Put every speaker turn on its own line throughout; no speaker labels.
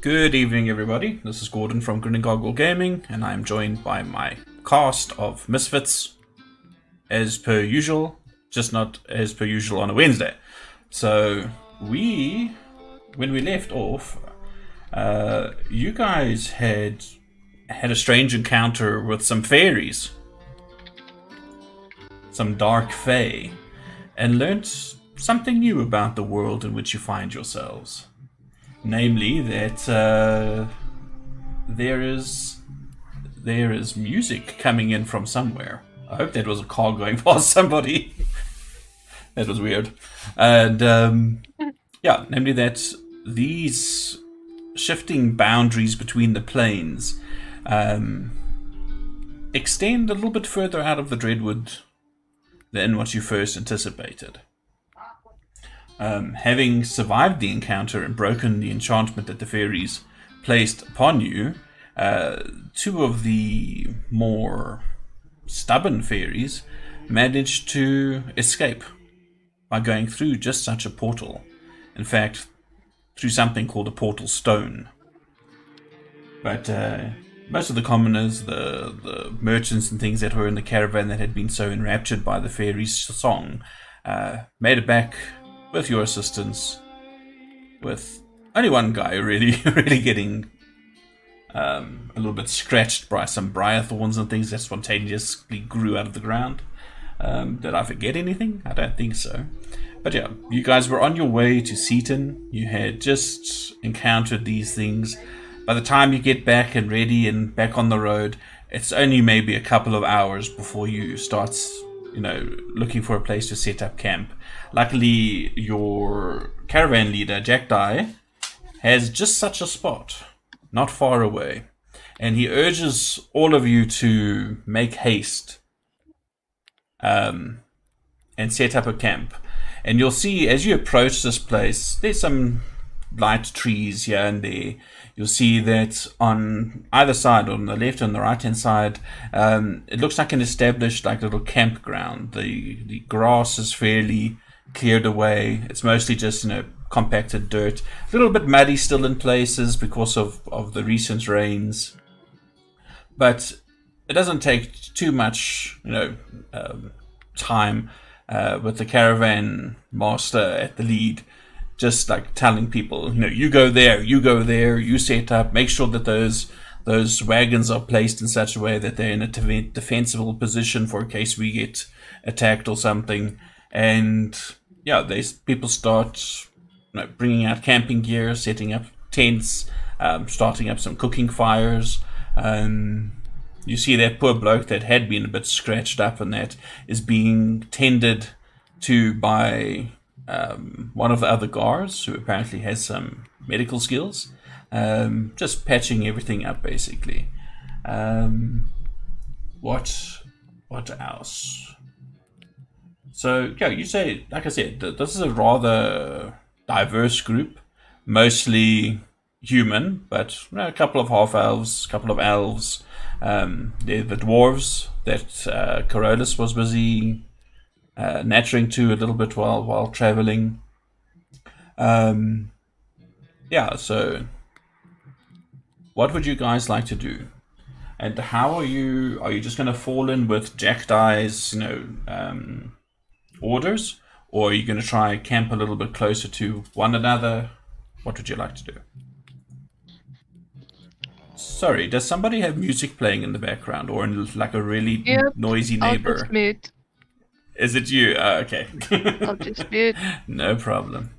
Good evening, everybody. This is Gordon from Grin and Goggle Gaming, and I'm joined by my cast of misfits, as per usual, just not as per usual on a Wednesday. So, when we left off, you guys had a strange encounter with some fairies, some dark fae, and learnt something new about the world in which you find yourselves. Namely, that there is music coming in from somewhere. I hope that was a car going past somebody. That was weird. And yeah, namely that these shifting boundaries between the planes extend a little bit further out of the Dreadwood than what you first anticipated. Having survived the encounter and broken the enchantment that the fairies placed upon you, two of the more stubborn fairies managed to escape by going through just such a portal. In fact, through something called a portal stone. But most of the commoners, the merchants and things that were in the caravan that had been so enraptured by the fairies' song, made it back with your assistance, with only one guy really getting a little bit scratched by some briar thorns and things that spontaneously grew out of the ground. Did I forget anything? I don't think so. But yeah, you guys were on your way to Seaton. You had just encountered these things. By the time you get back and ready and back on the road, it's only maybe a couple of hours before you start, looking for a place to set up camp. Luckily, your caravan leader, Jack Dye, has just such a spot, not far away. And he urges all of you to make haste and set up a camp. And you'll see, as you approach this place, there's some light trees here and there. You'll see that on either side, on the left and the right hand side, it looks like an established little campground. The grass is fairly cleared away. It's mostly just compacted dirt, a little bit muddy still in places because of the recent rains, but it doesn't take too much time with the caravan master at the lead, just telling people, you go there, you set up, make sure that those wagons are placed in such a way that they're in a defensible position for in case we get attacked or something. And yeah, people start bringing out camping gear, setting up tents, starting up some cooking fires. You see that poor bloke that had been a bit scratched up and that is being tended to by one of the other guards who apparently has some medical skills, just patching everything up basically. What else? So yeah, you say, like I said, this is a rather diverse group, mostly human, but a couple of half elves, a couple of elves. They're the dwarves that Carolus was busy nattering to a little bit while traveling. Yeah, so what would you guys like to do? And how are you just going to fall in with Jack Dye's, orders? Or are you going to try and camp a little bit closer to one another? What would you like to do? Sorry, does somebody have music playing in the background or in a really noisy neighbor?
I'll just mute.
Is it you? Okay.
I'll just mute.
No problem.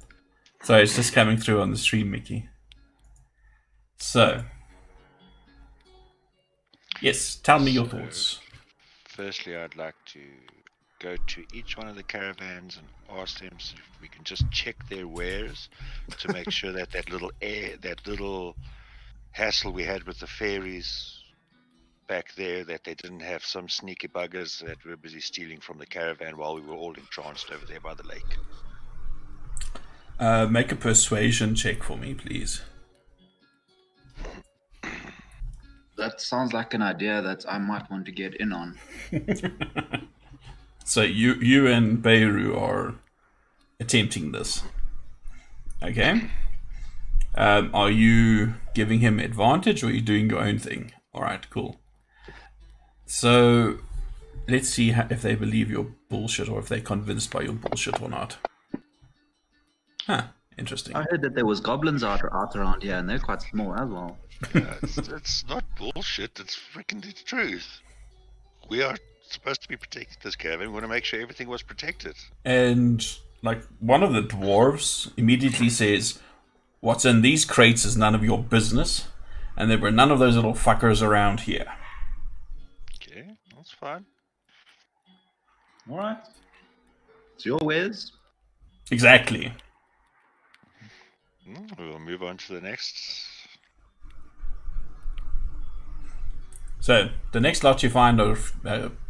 Sorry, it's just coming through on the stream, Mickey. So, yes, tell me your thoughts.
Firstly, I'd like to go to each one of the caravans and ask them if we can just check their wares to make sure that that little hassle we had with the fairies back there, that they didn't have some sneaky buggers that were busy stealing from the caravan while we were all entranced over there by the lake.
Make a persuasion check for me, please.
That sounds like an idea that I might want to get in on.
So you and Beirut are attempting this. Okay. Are you giving him advantage, or are you doing your own thing? All right, cool. So let's see if they believe your bullshit, or if they're convinced by your bullshit or not. Huh, interesting.
I heard that there was goblins out around here, and they're quite small as well.
Yeah, it's not bullshit. It's freaking the truth. We are supposed to be protecting this caravan. We want to make sure everything was protected.
And like one of the dwarves immediately says, "What's in these crates is none of your business, and there were none of those little fuckers around here."
Okay, that's fine.
All right. It's your wares.
Exactly.
We'll move on to the next.
So the next lot you find are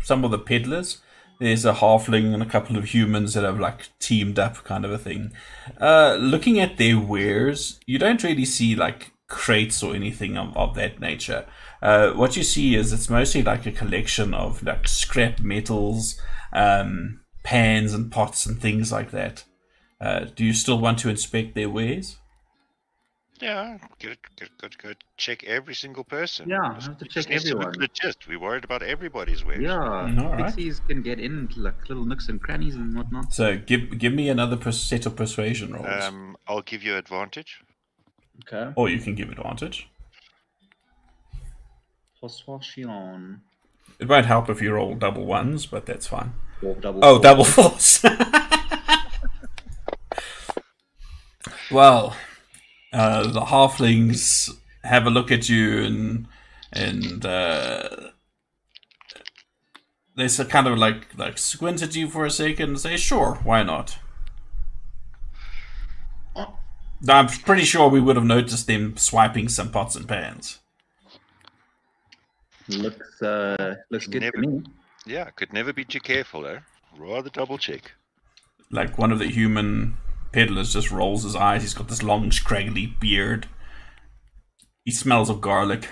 some of the peddlers. There's a halfling and a couple of humans that have like teamed up, kind of a thing. Looking at their wares, you don't really see like crates or anything of that nature. What you see is it's mostly like a collection of like scrap metals, pans and pots and things like that. Do you still want to inspect their wares?
Yeah, go check every single person.
Yeah, I have to check
Needs to look
everyone.
legit. We're worried about everybody's wares.
Yeah,
Alright.
pixies can get into like little nooks and crannies and whatnot.
So give me another set of persuasion rolls.
I'll give you advantage.
Okay.
Or you can give advantage.
Persuasion.
It won't help if you roll double ones, but that's fine.
Or double.
Oh,
four.
double fours. Well, the halflings have a look at you and they kind of like squint at you for a second and say, "Sure, why not?" Now, I'm pretty sure we would have noticed them swiping some pots and pans.
Looks good to me.
Yeah, could never be too careful, eh? Rather double check.
Like one of the human peddlers just rolls his eyes. He's got this long, scraggly beard. He smells of garlic.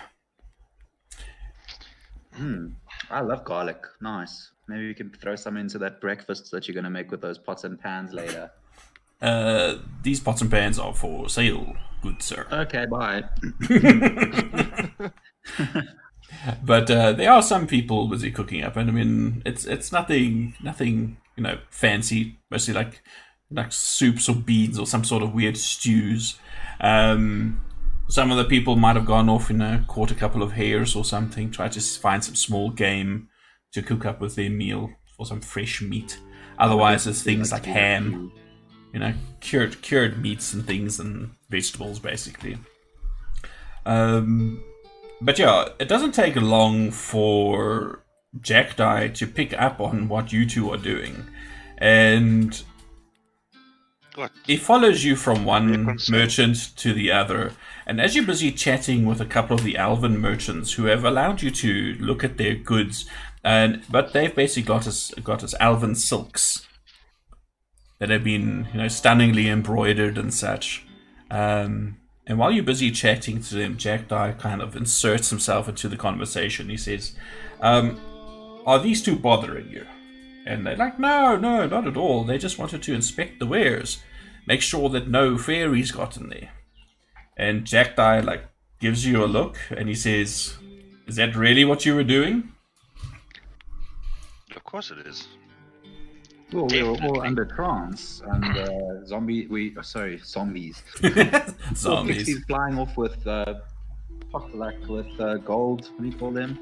I love garlic. Nice. Maybe we can throw some into that breakfast that you're going to make with those pots and pans later.
These pots and pans are for sale, good sir.
Okay, bye.
But there are some people busy cooking up, and I mean, it's nothing fancy. Mostly like soups or beans or some sort of weird stews. Some of the people might have gone off and caught a couple of hares or something, tried to find some small game to cook up with their meal for some fresh meat. Otherwise, it's things like ham, cured meats and things and vegetables, basically. But yeah, it doesn't take long for Jackdaw to pick up on what you two are doing, and
What?
he follows you from one
concerned.
merchant to the other, and as you're busy chatting with a couple of the elven merchants who have allowed you to look at their goods, but they've basically got us elven silks that have been stunningly embroidered and such. And while you're busy chatting to them, Jackdaw kind of inserts himself into the conversation. He says, "Are these two bothering you?" And they're like, no, not at all. They just wanted to inspect the wares, make sure that no fairies got in there. And Jackdaw gives you a look, and he says, "Is that really what you were doing?"
Of course it is.
Well, we were all
Definitely.
under trance, and zombies.
Zombies.
Pixies flying off with gold. What do you call them?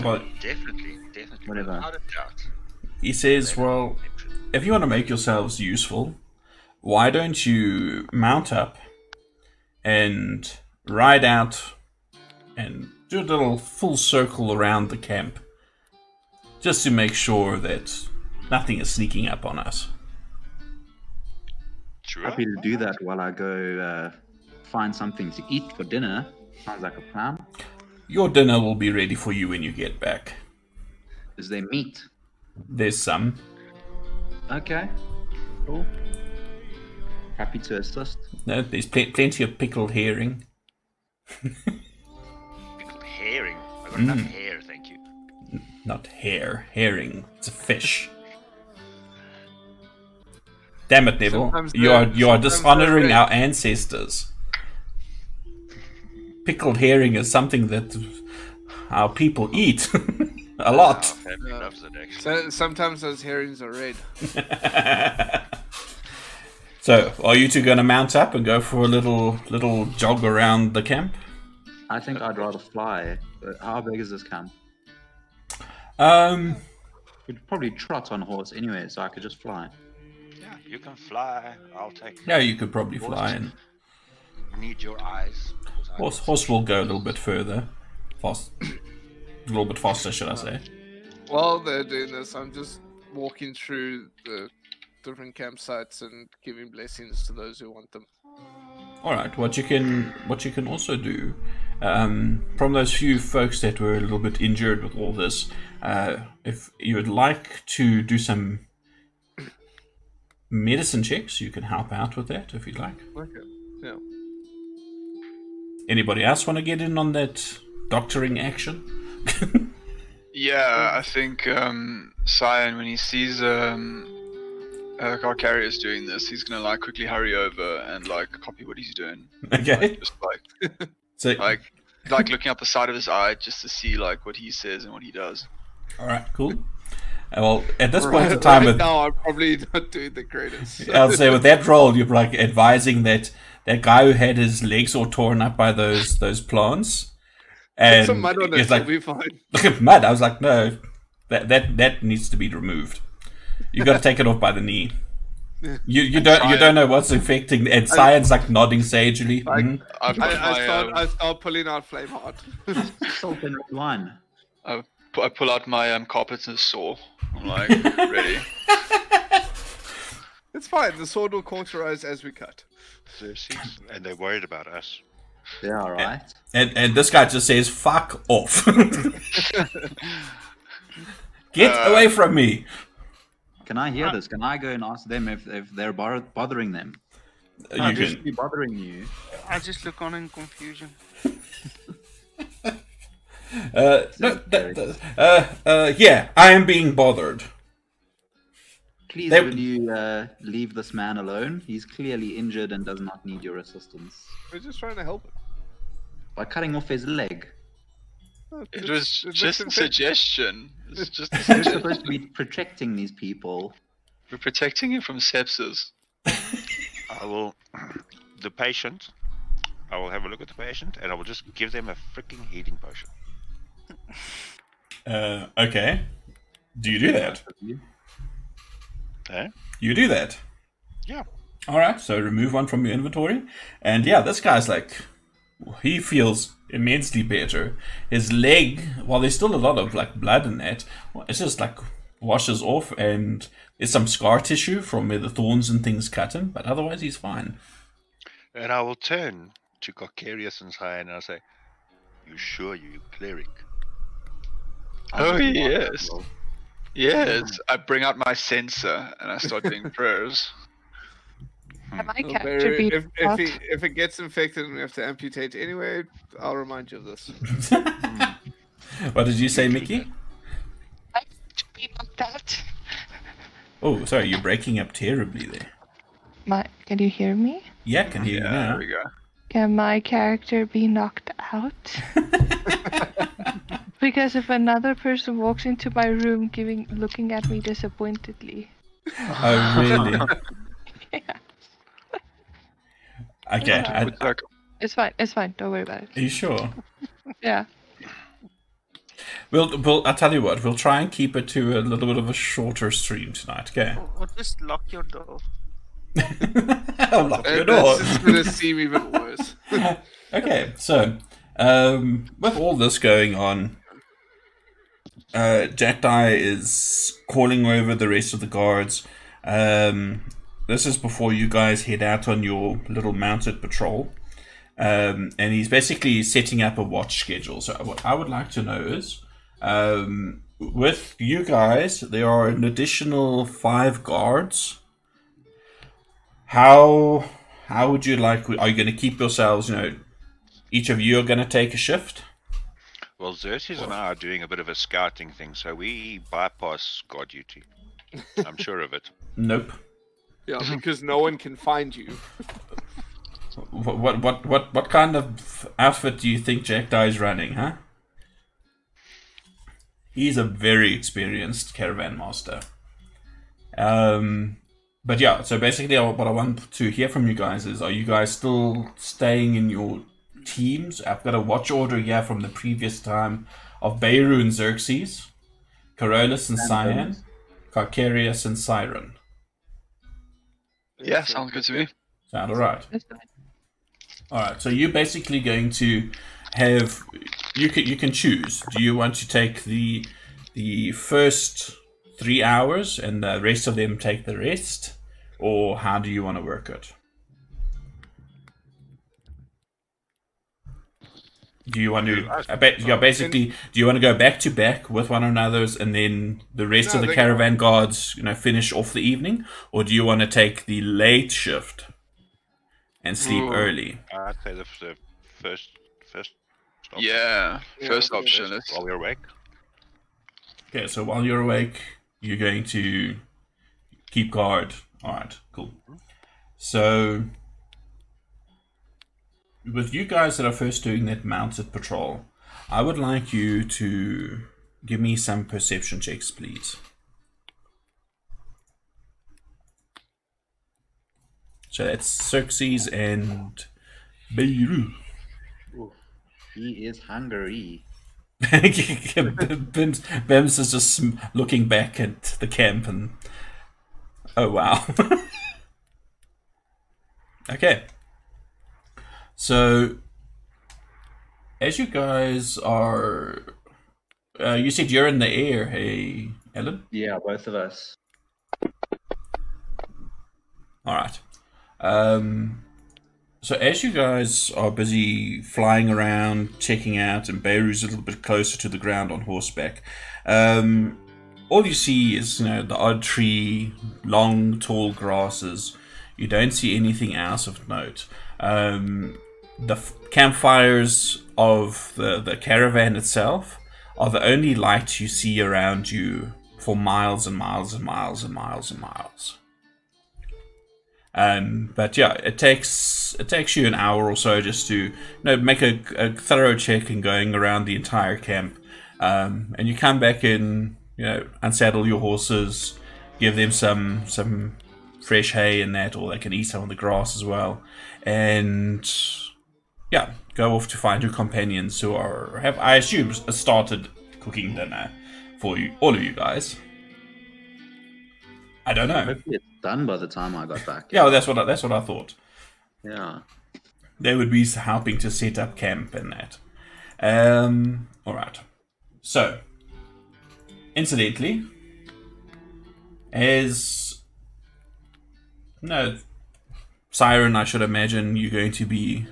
Well,
Definitely.
Whatever.
Without a doubt.
he says, "Well, if you want to make yourselves useful, why don't you mount up and ride out and do a little full circle around the camp, just to make sure that nothing is sneaking up on us."
Sure.
Happy to do that while I go find something to eat for dinner. Sounds like a plan.
Your dinner will be ready for you when you get back.
Is there meat?
There's some.
Okay. Cool. Happy to assist.
No, there's plenty of pickled herring.
Pickled herring. I got enough hair, thank you.
Not hare, herring. It's a fish. Damn it, Neville.
Sometimes
You are
sometimes
dishonoring
they're
our ancestors. Pickled herring is something that our people eat a lot.
Our family loves it, actually.
So sometimes those herrings are red.
So, are you two going to mount up and go for a little jog around the camp?
I think I'd rather fly. How big is this camp? We'd probably trot on horse anyway, so I could just fly.
Yeah, you can fly. I'll take.
Yeah, you could probably fly. And
Need your eyes.
horse will go a little bit further, a little bit faster, should I say?
While they're doing this, I'm just walking through the different campsites and giving blessings to those who want them.
All right. What you can also do, from those few folks that were a little bit injured with all this, if you would like to do some medicine checks, you can help out with that if you'd like.
Okay. Yeah.
Anybody else want to get in on that doctoring action?
Yeah, I think Cyan, when he sees our carrier's doing this, he's gonna like quickly hurry over and like copy what he's doing.
Okay.
Like, just like
So,
like looking up the side of his eye just to see like what he says and what he does.
all right, cool. Well, at this point in time,
Right now I'm probably not doing the greatest.
I'll say with that role, you're like advising that guy who had his legs all torn up by those plants, and
Some mud on it,
it's like,
it'll be fine.
look at mud. I was like, no, that needs to be removed. You got to take it off by the knee. You don't know what's infecting, and Science like nodding sagely. Mhm.
I start pulling out flame heart.
Salt and red wine.
I pull out my carpets and saw. I'm like ready.
It's fine. The sword will cauterize as we cut.
And they're worried about us.
Yeah, all right.
And this guy just says, "Fuck off! Get away from me!"
Can I hear this? Can I go and ask them if they're bothering them?
You
I
can.
should be bothering you.
I just look on in confusion.
Yeah, I am being bothered.
Please,
They-
will you leave this man alone? He's clearly injured and does not need your assistance.
We're just trying to help him.
By cutting off his leg.
It was
It's
just a
disinfect-
suggestion. It's just a
You're
suggestion.
supposed to be protecting these people.
We're protecting him from sepsis.
I will. The patient. I will have a look at the patient, and I will just give them a freaking healing potion.
Okay. Do you do that?
Eh?
You do that.
Yeah.
All right. So remove one from your inventory, and yeah, this guy's like, he feels immensely better. His leg, while there's still a lot of like blood in that, it's just like washes off, and there's some scar tissue from where the thorns and things cut him, but otherwise he's fine.
And I will turn to Coccarius and say, and I'll say, "You sure you cleric?"
Oh yes, yes. I bring out my censer and I start doing prayers.
Have my
Well,
character
Barry,
been
if it gets infected and we have to amputate anyway, I'll remind you of this.
What did you say, Mickey?
to be knocked out?
Oh, sorry, you're breaking up terribly there.
Can you hear me?
Yeah, I can hear you
Yeah,
now.
there we go.
Can my character be knocked out? Because if another person walks into my room looking at me disappointedly.
Oh, really?
Yeah.
Okay.
It's like,
It's fine, don't worry about it.
Are you sure?
Yeah.
I'll tell you what, we'll try and keep it to a little bit of a shorter stream tonight, okay?
Or just lock your door.
I'll lock your
And
door.
that's just gonna seem even worse.
Okay, so, with all this going on, Jackdie is calling over the rest of the guards. This is before you guys head out on your little mounted patrol. And he's basically setting up a watch schedule. So what I would like to know is, with you guys, there are an additional 5 guards. How would you like? Are you going to keep yourselves? Each of you are going to take a shift.
Well, Xerxes and I are doing a bit of a scouting thing, so we bypass guard duty. I'm sure of it.
Nope.
Yeah, because no one can find you.
What kind of outfit do you think Jackdaw is running, huh? He's a very experienced caravan master. But yeah, so basically what I want to hear from you guys is, are you guys still staying in your teams? I've got a watch order here from the previous time of Beirut and Xerxes, Carolus and Cyan, Carcarius and Siren.
Yeah, sounds good to me.
Sound alright?
That's fine.
Alright, so you're basically going to have, you can choose. Do you want to take the first 3 hours and the rest of them take the rest, or how do you want to work it? Do you want to basically, do you want to go back to back with one another's and then the rest of the caravan guards, finish off the evening, or do you want to take the late shift and sleep early?
I'd say the first option.
Yeah, first option is
While we're awake.
Okay, so while you're awake, you're going to keep guard. Alright, cool. So, with you guys that are first doing that mounted patrol, I would like you to give me some perception checks, please. So that's Xerxes and Beirut.
Ooh, he is hungry.
Bims is just looking back at the camp and... Oh, wow. Okay. So, as you guys are... you said you're in the air, hey, Ellen?
Yeah, both of us.
Alright. So as you guys are busy flying around, checking out, and Beirut's a little bit closer to the ground on horseback, all you see is, the odd tree, long, tall grasses. You don't see anything else of note. The campfires of the caravan itself are the only lights you see around you for miles and miles and miles and miles and miles. But yeah, it takes you an hour or so just to make a thorough check and going around the entire camp, and you come back in, unsaddle your horses, give them some fresh hay and that, or they can eat some of the grass as well, and yeah, go off to find your companions who have I assume started cooking dinner for you, all of you guys. I don't know.
Hopefully it's done by the time I got back.
Yeah, well, that's what I thought.
Yeah.
They would be helping to set up camp and that. Alright. So, incidentally, Siren, I should imagine you're going to be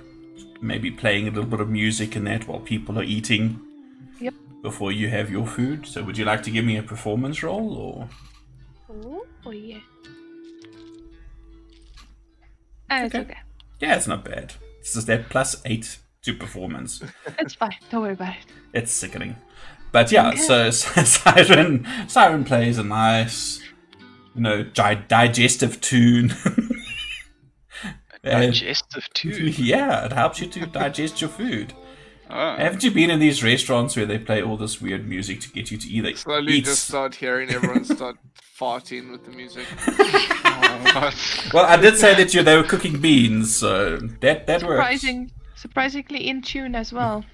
maybe playing a little bit of music and that while people are eating.
Yep.
Before you have your food. So would you like to give me a performance roll, or?
Oh yeah. It's okay.
Yeah, it's not bad. It's just that +8 to performance.
It's fine. Don't worry about it.
It's sickening. But yeah, so Siren plays a nice, digestive tune.
Digestive tune?
Yeah, it helps you to digest your food.
Oh.
Haven't you been in these restaurants where they play all this weird music to get you to either
Slowly
eat...
just start hearing everyone start farting with the music.
Well, I did say that they were cooking beans, so that works.
Surprisingly in tune as well.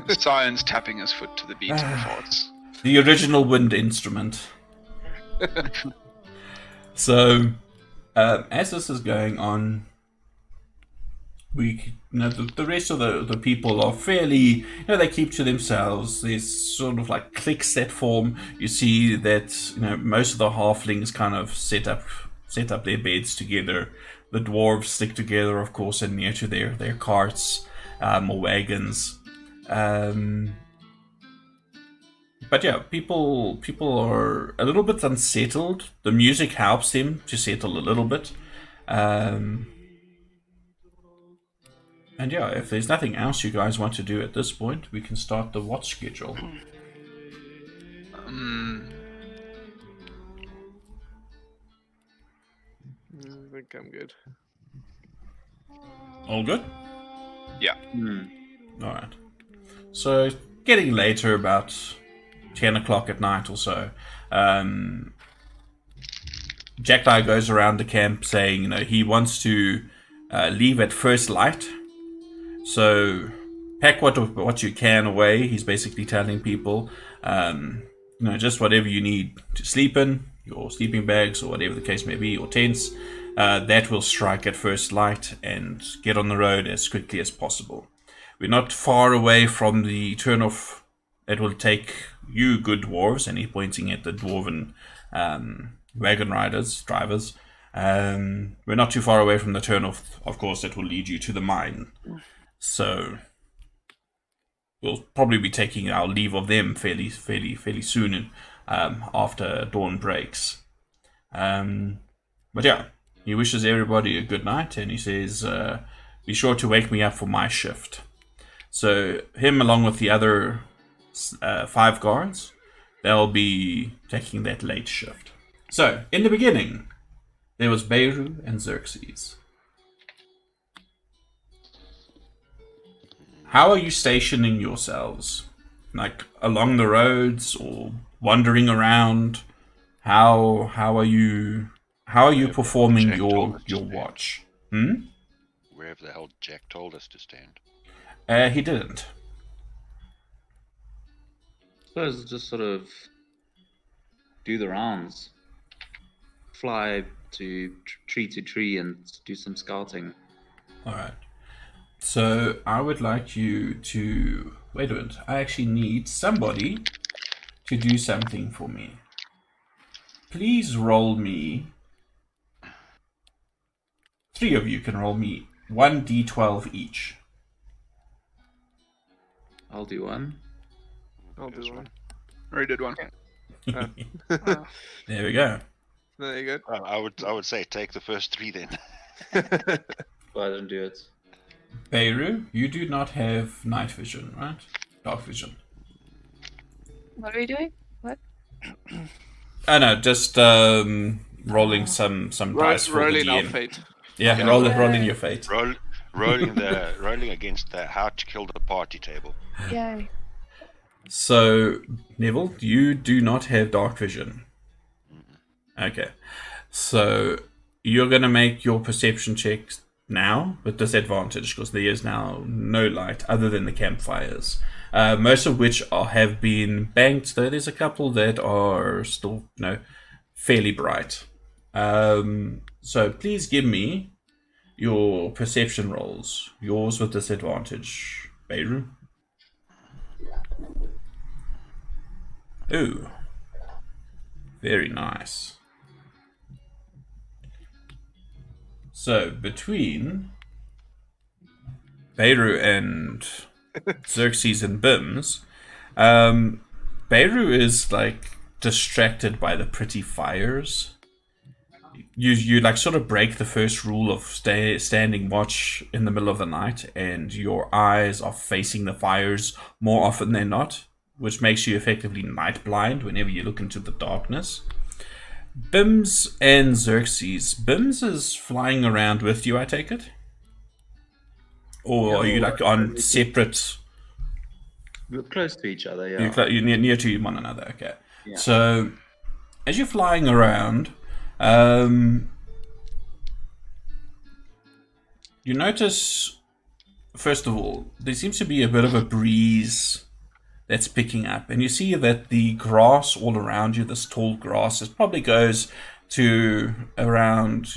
Science tapping his foot to the beat of the farts.
The original wind instrument. So, as this is going on, the rest of the people are fairly, they keep to themselves. There's sort of like cliques that form. You see that, most of the halflings kind of set up their beds together. The dwarves stick together, of course, and near to their carts or wagons. But yeah, people are a little bit unsettled. The music helps them to settle a little bit. And yeah, if there's nothing else you guys want to do at this point, we can start the watch schedule.
think I'm good.
All good?
Hmm.
Alright. So, getting later, about 10 o'clock at night or so, Jackdaw goes around the camp saying, he wants to leave at first light. So, pack what you can away. He's basically telling people, just whatever you need to sleep in, your sleeping bags or whatever the case may be, your tents, that will strike at first light and get on the road as quickly as possible. We're not far away from the turnoff that will take you good dwarves, and he's pointing at the dwarven wagon drivers. We're not too far away from the turnoff, of course, that will lead you to the mine. So we'll probably be taking our leave of them fairly soon after dawn breaks. But yeah, he wishes everybody a good night, and he says, be sure to wake me up for my shift. So him, along with the other 5 guards, they'll be taking that late shift. So, in the beginning, there was Beirut and Xerxes. How are you stationing yourselves? Like, along the roads or wandering around? How are you performing your watch?
Wherever the hell Jack told us to stand.
He didn't.
I suppose just sort of do the rounds. Fly to tree and do some scouting.
Alright. So, I would like you to... Wait a minute. I actually need somebody to do something for me. Please roll me... 3 of you can roll me 1d12 each.
I'll do one.
I'll do one.
Already did one.
There we go.
There you go.
I would say take the first 3 then.
Well, I don't do it.
Beirut, you do not have night vision, right? Dark vision.
What are we doing? What?
Oh no, just rolling some dice for
Rolling
the
our
DM.
fate.
Yeah, rolling your fate.
Rolling against the how to kill the party table.
Yay.
So, Neville, you do not have dark vision. Okay. So, you're going to make your perception checks now with disadvantage because there is now no light other than the campfires. Most of which have been banked, though there's a couple that are still, fairly bright. So, please give me your perception rolls. Yours with disadvantage, Beirut. Ooh. Very nice. So, between Beirut and Xerxes and Bims, Beirut is, distracted by the pretty fires. You sort of break the first rule of standing watch in the middle of the night, and your eyes are facing the fires more often than not, which makes you effectively night blind whenever you look into the darkness. Bims and Xerxes. Bims is flying around with you, I take it? Or are you on separate...
We're close to each other, yeah.
You're near to one another, okay.
Yeah.
So, as you're flying around, you notice, first of all, there seems to be a bit of a breeze that's picking up, and you see that the grass all around you, this tall grass, it probably goes to around,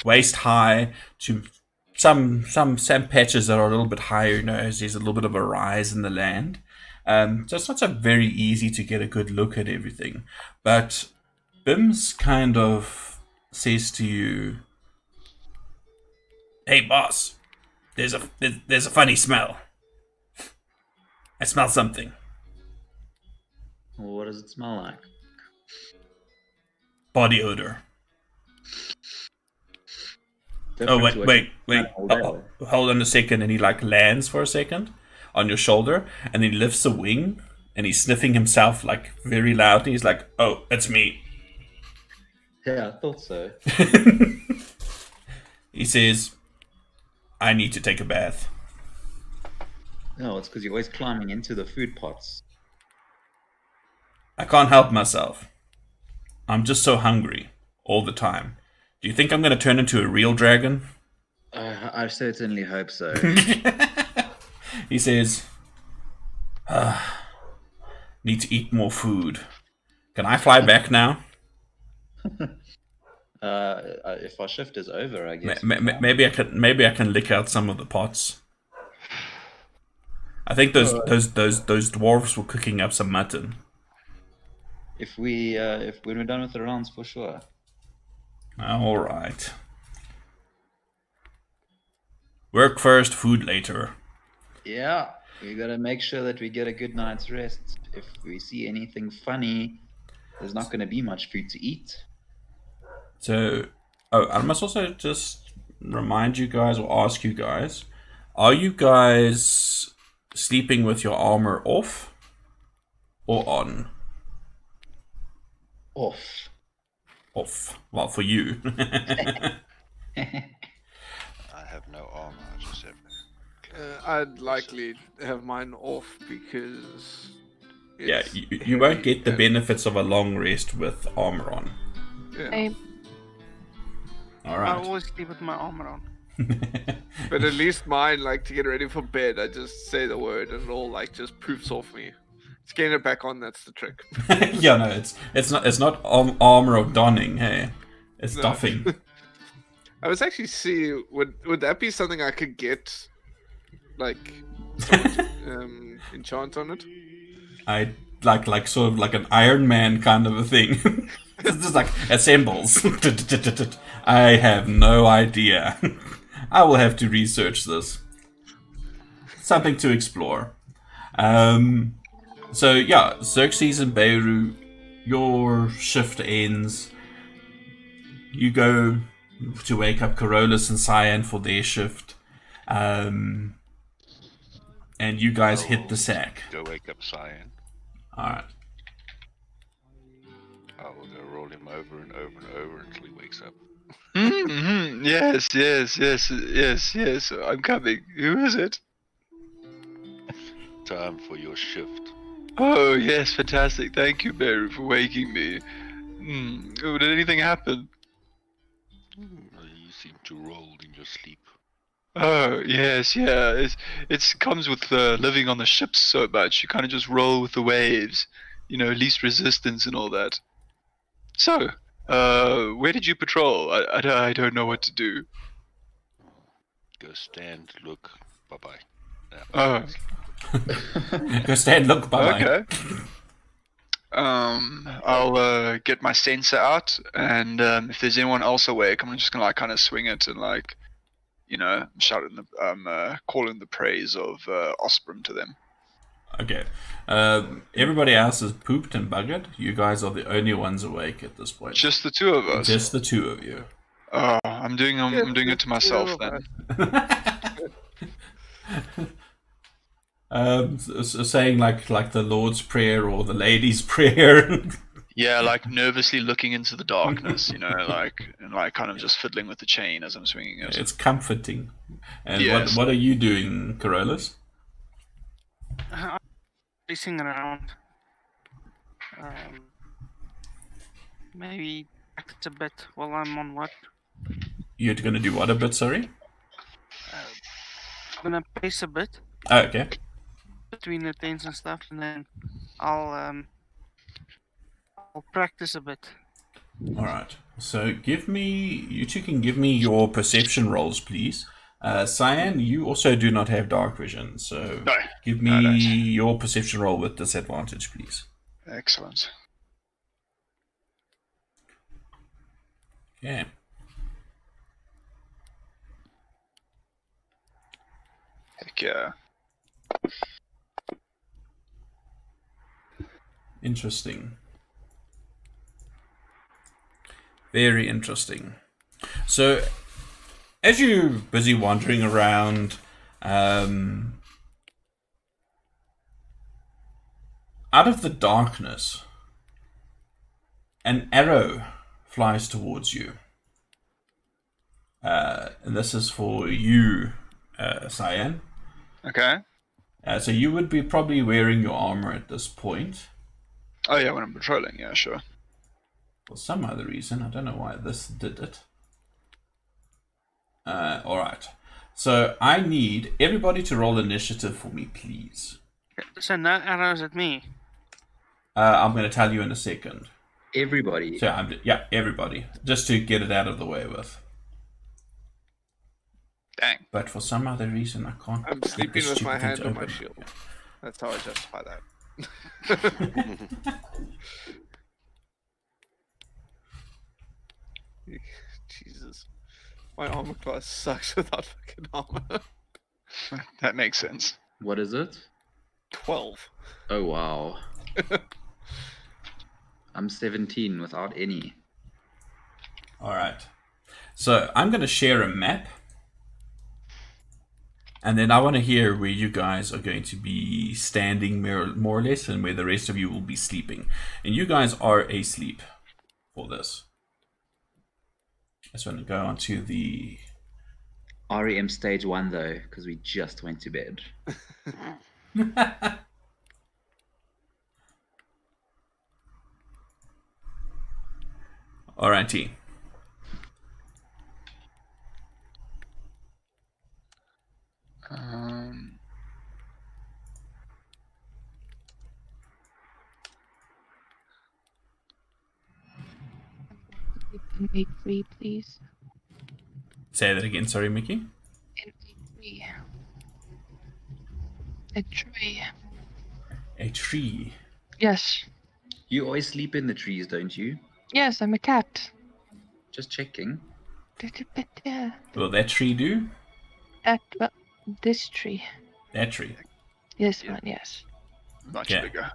waist high, to some patches that are a little bit higher, as there's a little bit of a rise in the land. So it's not so very easy to get a good look at everything. But Bims kind of says to you, "Hey boss, there's a funny smell. I smell something."
Well, what does it smell like?
Body odor.
Different
Oh,
to
wait.
what-
Hold on a second. And he lands for a second on your shoulder, and he lifts a wing, and he's sniffing himself very loudly. He's like, "Oh, it's me."
Yeah, I thought so.
He says, I need to take a bath.
No, it's because you're always climbing into the food pots.
I can't help myself. I'm just so hungry all the time. Do you think I'm going to turn into a real dragon?
I certainly hope so.
He says, need to eat more food. Can I fly back now?
If our shift is over, I guess.
Maybe I can lick out some of the pots. I think those dwarves were cooking up some mutton.
If when we're done with the rounds, for sure.
All right. Work first, food later.
Yeah, we gotta make sure that we get a good night's rest. If we see anything funny, there's not gonna be much food to eat.
So, I must also just remind you guys or ask you guys, are you guys sleeping with your armor off or on?
Off.
Off. Well, for you.
I have no armor. I just have.
I'd likely have mine off because.
Yeah, you won't get the benefits of a long rest with armor on.
Yeah.
All
I
right.
always sleep with my armor on.
But at least mine, like to get ready for bed, I just say the word and it all like just poofs off me. It's getting it back on. That's the trick.
Yeah, no, it's not armor or donning. Hey, it's
No.
doffing.
I was actually see would that be something I could get, like, enchant on it?
I like sort of like an Iron Man kind of a thing. It's just like assembles. I have no idea. I will have to research this. Something to explore. So yeah, Xerxes and Beirut, your shift ends. You go to wake up Carolus and Cyan for their shift. And you guys hit the sack.
Go wake up Cyan.
Alright.
I will go roll him over and over and over until he wakes up.
Mm-hmm. Yes. I'm coming. Who is it?
Time for your shift.
Oh, yes, fantastic. Thank you, Beru, for waking me. Oh, did anything happen?
You seem to roll in your sleep.
Oh, yes, yeah. It comes with living on the ships so much. You kind of just roll with the waves. You know, least resistance and all that. So, where did you patrol? I don't know what to do.
Go stand, look, bye-bye.
Oh.
Go stand, look, bye-bye.
Okay. I'll get my sensor out, and if there's anyone else awake, I'm just gonna like kind of swing it and like, you know, shouting calling the praise of Osprey to them.
Okay. Everybody else is pooped and buggered. You guys are the only ones awake at this point.
Just the two of us.
Just the two of you.
Oh, I'm doing it to myself then.
So saying like the Lord's Prayer or the Lady's Prayer.
Yeah, like nervously looking into the darkness, you know, like and like kind of just fiddling with the chain as I'm swinging it.
It's comforting. And
Yes.
what are you doing, Carolus?
I'm pacing around. Maybe practice a bit while I'm on work.
You're gonna do what a bit? Sorry.
I'm gonna pace a bit
Oh, okay.
between the things and stuff, and then I'll practice a bit.
All right. So you two can give me your perception rolls, please. Cyan, you also do not have dark vision, so
No,
give me
I don't.
your perception roll with disadvantage, please.
Excellent.
Okay.
Heck yeah.
Interesting. Very interesting. So, as you're busy wandering around, out of the darkness, an arrow flies towards you. And this is for you, Cyan.
Okay.
So you would be probably wearing your armor at this point.
Oh yeah, when I'm patrolling, yeah, sure.
For some other reason, I don't know why this did it. Alright. So I need everybody to roll initiative for me, please.
So no arrows at me.
I'm going to tell you in a second.
Everybody.
So yeah, everybody. Just to get it out of the way with.
Dang.
But for some other reason, I can't.
I'm
get
sleeping
this
with my
stupid thing
hand
to
on my
open.
shield. That's how I justify that. Jesus. My armor class sucks without fucking armor.
That makes sense.
What is it?
12.
Oh wow. I'm 17 without any.
Alright. So I'm going to share a map. And then I want to hear where you guys are going to be standing more or less and where the rest of you will be sleeping. And you guys are asleep for this. I just want to go on to the...
REM stage 1 though, because we just went to bed.
Alrighty.
An 8-3, please.
Say that again, sorry, Mickey.
An 8-3. A tree.
A tree.
Yes.
You always sleep in the trees, don't you?
Yes, I'm a cat.
Just checking.
Yeah.
Will that tree do?
Well, this tree.
That tree.
Yes, man, yes.
Much
Okay.
bigger.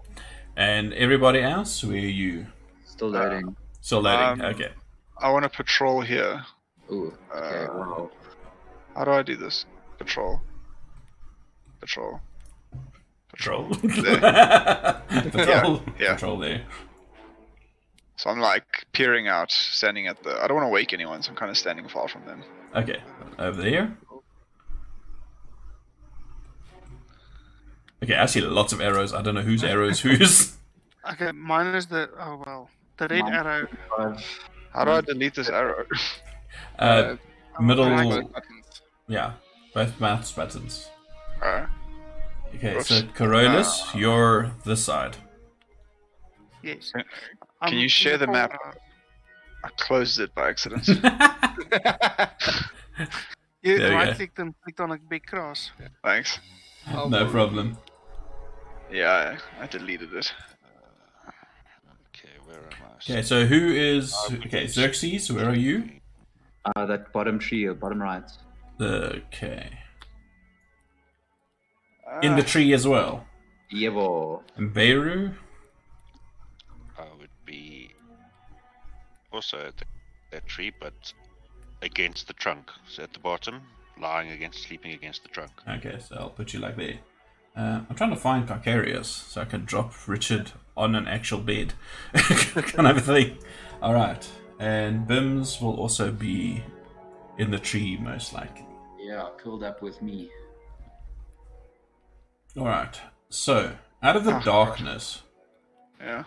And everybody else, where are you?
Still loading.
Still loading, okay.
I want to patrol here.
Ooh, okay, wow.
How do I do this? Patrol. Patrol.
Patrol.
There.
Patrol.
Yeah.
Patrol there.
So I'm like peering out, standing at the... I don't want to wake anyone, so I'm kind of standing far from them.
Okay, over there. Okay, I see lots of arrows. I don't know whose arrows whose.
Okay, mine is the... Oh, well. The red arrow.
How do I delete this arrow?
Middle.
Both buttons.
Yeah, both mouse buttons.
Alright.
Okay,
Oops.
so Corollas, you're this side.
Yes.
Can you share the map? I closed it by accident.
You
There we go.
right-clicked and clicked on a big cross.
Thanks.
No problem.
Yeah, I deleted it.
Okay, where am I?
Okay, so who is... Okay, Xerxes, where are you?
That bottom tree, or bottom right.
Okay. In the tree as well.
Yevo.
And Beirut?
I would be also at that tree, but against the trunk. So at the bottom, sleeping against the trunk.
Okay, so I'll put you like there. I'm trying to find Carcarius so I can drop Richard on an actual bed. Kind of a thing. Alright. And Bims will also be in the tree, most likely.
Yeah, curled up with me.
Alright. So, out of the darkness,
Yeah.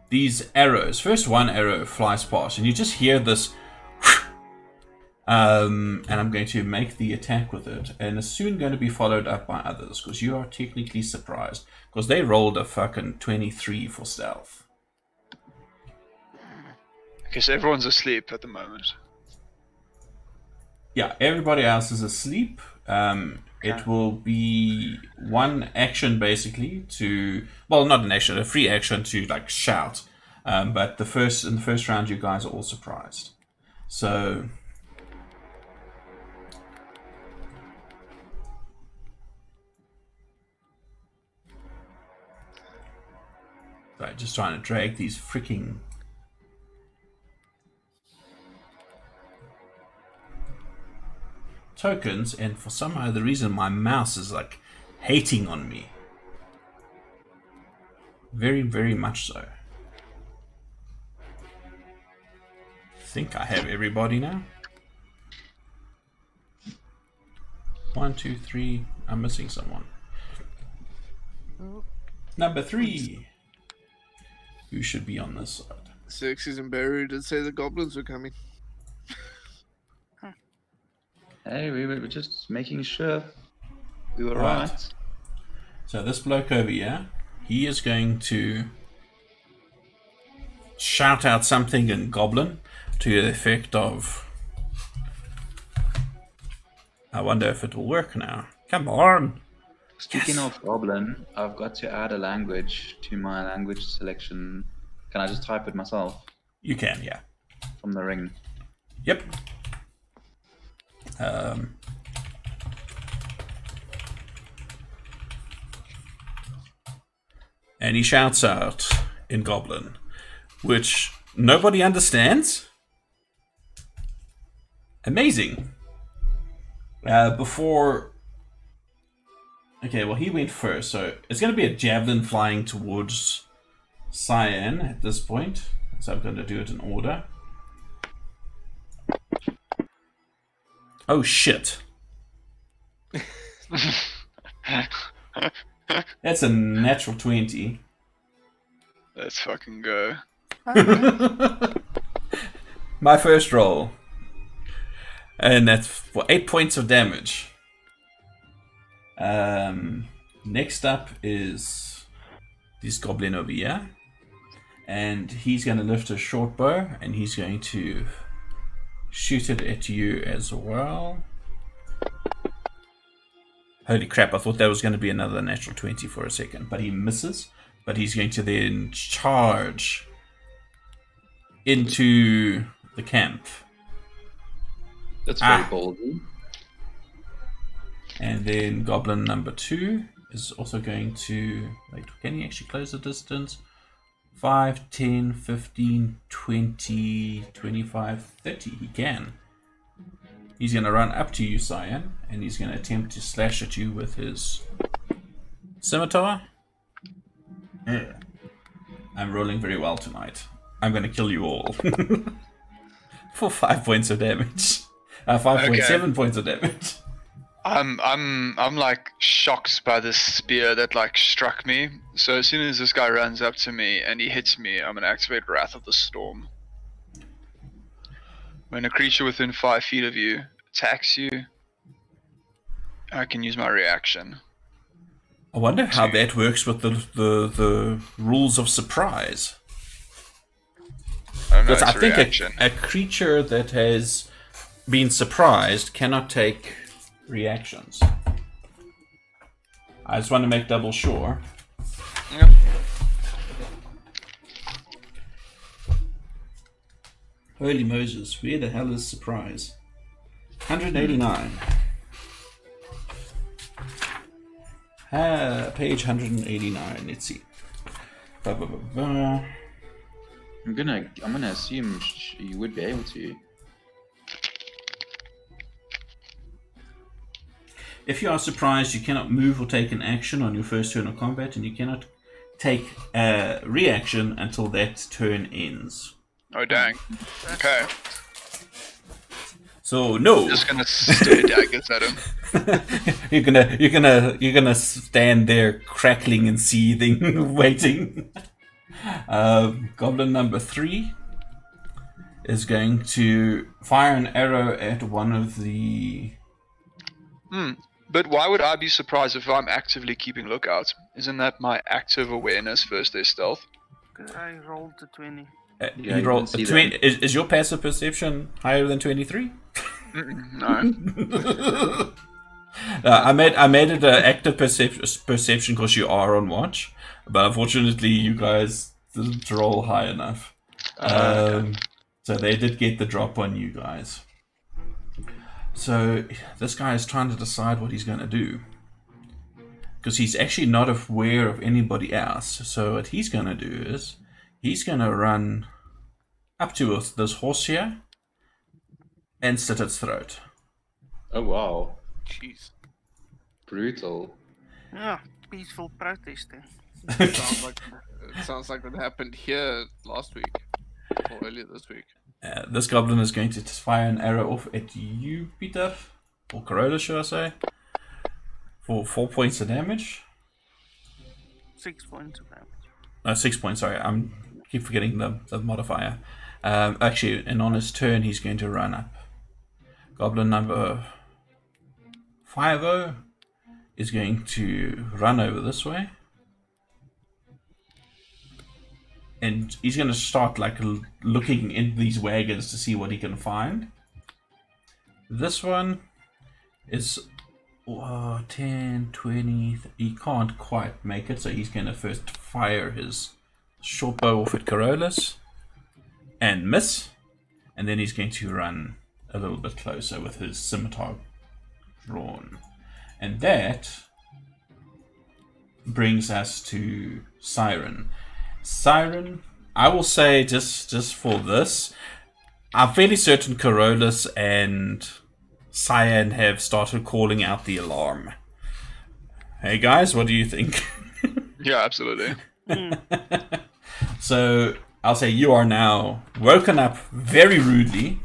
these arrows, first one arrow flies past, and you just hear this. And I'm going to make the attack with it, and it's soon going to be followed up by others, because you are technically surprised, because they rolled a fucking 23 for stealth.
Okay, so everyone's asleep at the moment.
Yeah, everybody else is asleep. It will be one action basically to, well, not an action, a free action to like shout. But in the first round, you guys are all surprised. So. Right, just trying to drag these freaking tokens, and for some other reason my mouse is like hating on me. Very, very much so. I think I have everybody now. 1, 2, 3. I'm missing someone. Number 3. Who should be on this side?
Xerxes and Beru did say the goblins were coming.
Hey, we were just making sure we were
Right.
right.
So this bloke over here, he is going to shout out something in Goblin to the effect of, I wonder if it will work now. Come on!
Speaking of Goblin, I've got to add a language to my language selection. Can I just type it myself
You can, yeah.
from the ring?
Yep. And he shouts out in Goblin, which nobody understands. Amazing. Before... Okay, well, he went first, so it's going to be a javelin flying towards Cyan at this point. So I'm going to do it in order. Oh, shit. That's a natural 20.
Let's fucking go.
My first roll. And that's for 8 points of damage. Next up is this goblin over here. And he's going to lift a short bow and he's going to shoot it at you as well. Holy crap, I thought that was going to be another natural 20 for a second. But he misses. But he's going to then charge into the camp.
That's very ballsy.
And then goblin number 2 is also going to... Wait, can he actually close the distance? 5, 10, 15, 20, 25, 30. He can. He's going to run up to you, Cyan, and he's going to attempt to slash at you with his scimitar. I'm rolling very well tonight. I'm going to kill you all. For 5 points of damage. 5.7 points of damage.
I'm like shocked by this spear that like struck me. So as soon as this guy runs up to me and he hits me, I'm gonna activate Wrath of the Storm. When a creature within 5 feet of you attacks you, I can use my reaction.
I wonder how that works with the rules of surprise.
I don't know,
Because
it's
I think
reaction.
a creature that has been surprised cannot take reactions. I just want to make double sure.
Yep.
Holy Moses, where the hell is surprise? 189. Page 189. Let's see. Ba, ba, ba, ba.
I'm gonna assume you would be able to.
If you are surprised, you cannot move or take an action on your first turn of combat, and you cannot take a reaction until that turn ends.
Oh dang. Okay.
So no,
Just gonna stare daggers at him.
you're gonna stand there crackling and seething, waiting. Goblin number 3 is going to fire an arrow at one of the.
But why would I be surprised if I'm actively keeping lookout? Isn't that my active awareness versus their stealth?
I rolled a 20.
Yeah,
you
you
roll
can see
20. Is your passive perception higher than 23?
No.
I made it an active perception because you are on watch, but unfortunately you guys didn't roll high enough. So they did get the drop on you guys. So this guy is trying to decide what he's going to do, because he's actually not aware of anybody else. So what he's going to do is he's going to run up to this horse here and slit its throat.
Oh wow,
Jeez.
brutal.
Yeah, peaceful protesting.
Sounds like it happened here last week. Or earlier this week.
This goblin is going to fire an arrow off at you, Peter. Or Corolla, should I say. For 4 points of damage.
6 points of damage.
6 points, sorry. I keep forgetting the modifier. Actually, and on his turn, he's going to run up. Goblin number 50 is going to run over this way. And he's going to start like looking in these wagons to see what he can find. This one is 10, 20. He can't quite make it, so he's going to first fire his short bow off at Carolus and miss. And then he's going to run a little bit closer with his scimitar drawn. And that brings us to Siren. Siren, I will say just for this, I'm fairly certain Carolus and Cyan have started calling out the alarm. Hey guys, what do you think?
Yeah, absolutely.
So I'll say you are now woken up very rudely.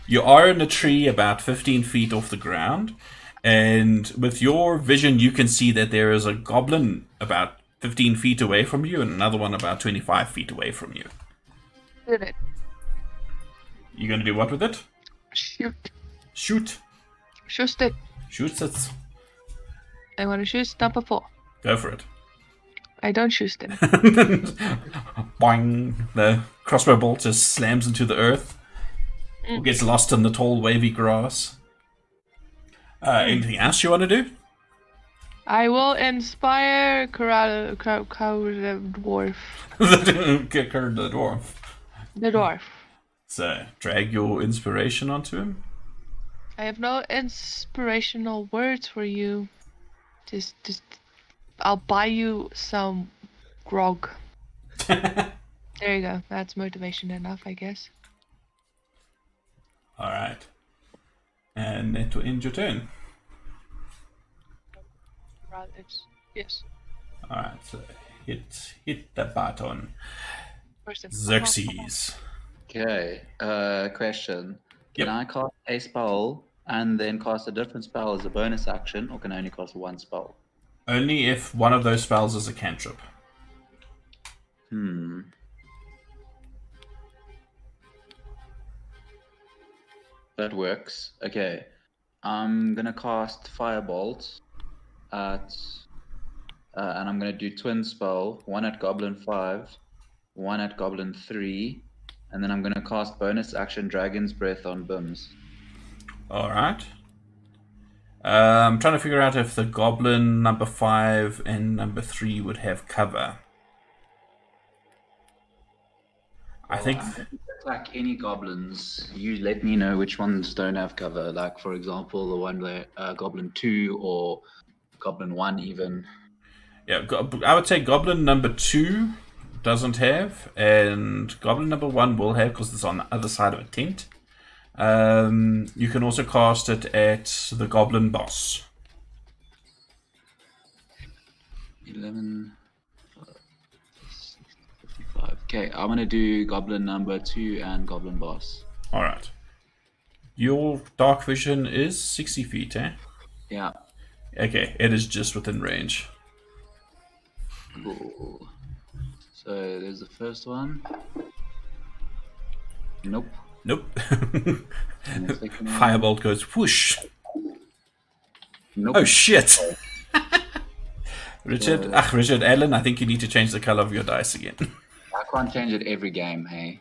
You are in a tree about 15 feet off the ground, and with your vision you can see that there is a goblin about 15 feet away from you and another one about 25 feet away from you.
Did it.
You gonna do what with it?
Shoot.
Shoot.
Shoot it.
Shoot it.
I want to shoot number 4.
Go for it.
I don't shoot them.
Boing. The crossbow bolt just slams into the earth. Gets lost in the tall wavy grass. Anything else you want to do?
I will inspire the dwarf.
The dwarf.
The dwarf.
So, drag your inspiration onto him.
I have no inspirational words for you. Just I'll buy you some grog. There you go. That's motivation enough, I guess.
Alright. And that will end your turn.
Yes.
Alright, so hit the button.
Person.
Xerxes.
Okay, question. Can
Yep.
I cast a spell and then cast a different spell as a bonus action, or can I only cast one spell?
Only if one of those spells is a cantrip.
That works. Okay. I'm gonna cast Firebolt at and I'm gonna do twin spell, one at Goblin 5, one at Goblin 3, and then I'm gonna cast bonus action Dragon's Breath on Bims.
Alright. I'm trying to figure out if the goblin number 5 and number 3 would have cover. I think
Like any goblins, you let me know which ones don't have cover. Like, for example, the one where Goblin 2 or Goblin 1 even.
yeah, I would say goblin number 2 doesn't have, and goblin number 1 will have because it's on the other side of a tent. You can also cast it at the goblin boss.
11, 55. Okay, I'm gonna do Goblin number 2 and Goblin boss.
Alright. Your dark vision is 60 feet, eh?
Yeah.
Okay, it is just within range.
Cool. So there's the first one. Nope.
Nope.
And the second one.
Firebolt goes whoosh.
Nope.
Oh shit! Richard Allen, I think you need to change the color of your dice again.
I can't change it every game, hey.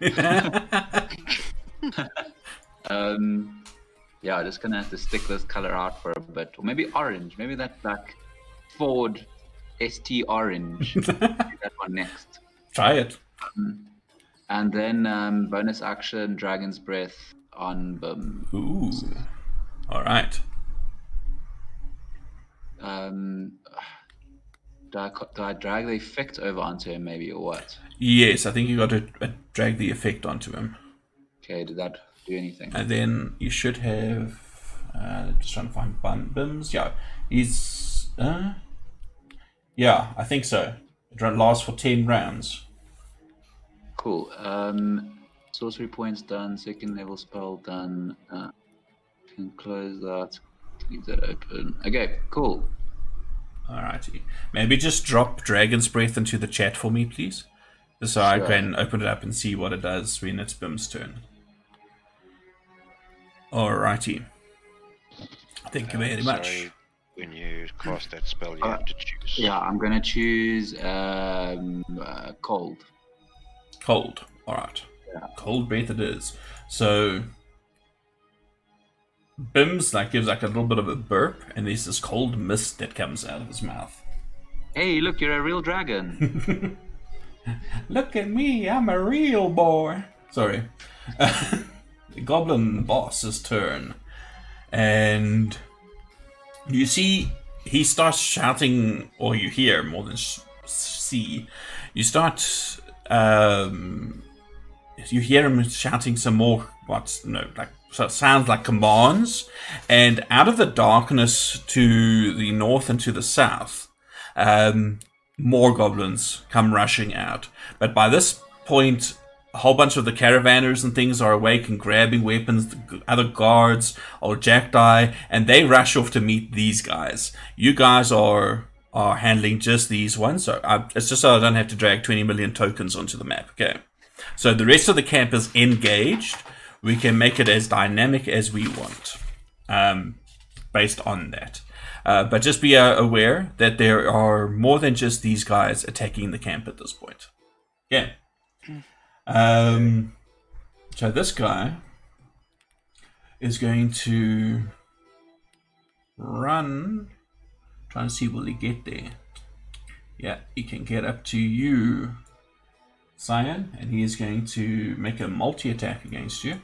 Yeah, just gonna have to stick this color out for a bit, or maybe orange. Maybe that like Ford ST orange. Do that one next.
Try it.
And then bonus action Dragon's Breath on Bim.
Ooh. Alright.
Do I drag the effect over onto him maybe, or what?
Yes, I think you got to drag the effect onto him.
Okay, did that do anything?
And then you should have... just trying to find Bims. Yeah, he's... yeah, I think so. It lasts for 10 rounds.
Cool. Sorcery points done, second level spell done. Can close that. Leave that open. Okay, cool.
Alrighty. Maybe just drop Dragon's Breath into the chat for me, please. Just so I
Sure.
can open it up and see what it does when it's Bim's turn. Alrighty. Thank you very much.
Sorry, when you cast that spell, you have to choose.
Yeah, I'm gonna choose cold.
Cold. Alright.
Yeah.
Cold Breath it is. So Bim's gives a little bit of a burp, and there's this cold mist that comes out of his mouth.
Hey, look, you're a real dragon.
Look at me, I'm a real boy. Sorry. The goblin boss's turn. And you see, he starts shouting, or you hear more than see. You start, you hear him shouting some more, so it sounds like commands. And out of the darkness to the north and to the south, more goblins come rushing out. But by this point, a whole bunch of the caravanners and things are awake and grabbing weapons. The other guards are jacked, and they rush off to meet these guys. You guys are handling just these ones, so it's just so I don't have to drag 20 million tokens onto the map. Okay, so the rest of the camp is engaged. We can make it as dynamic as we want, based on that. But just be aware that there are more than just these guys attacking the camp at this point. Yeah. So this guy is going to run. Trying to see, will he get there? Yeah, he can get up to you, Cyan, and he is going to make a multi-attack against you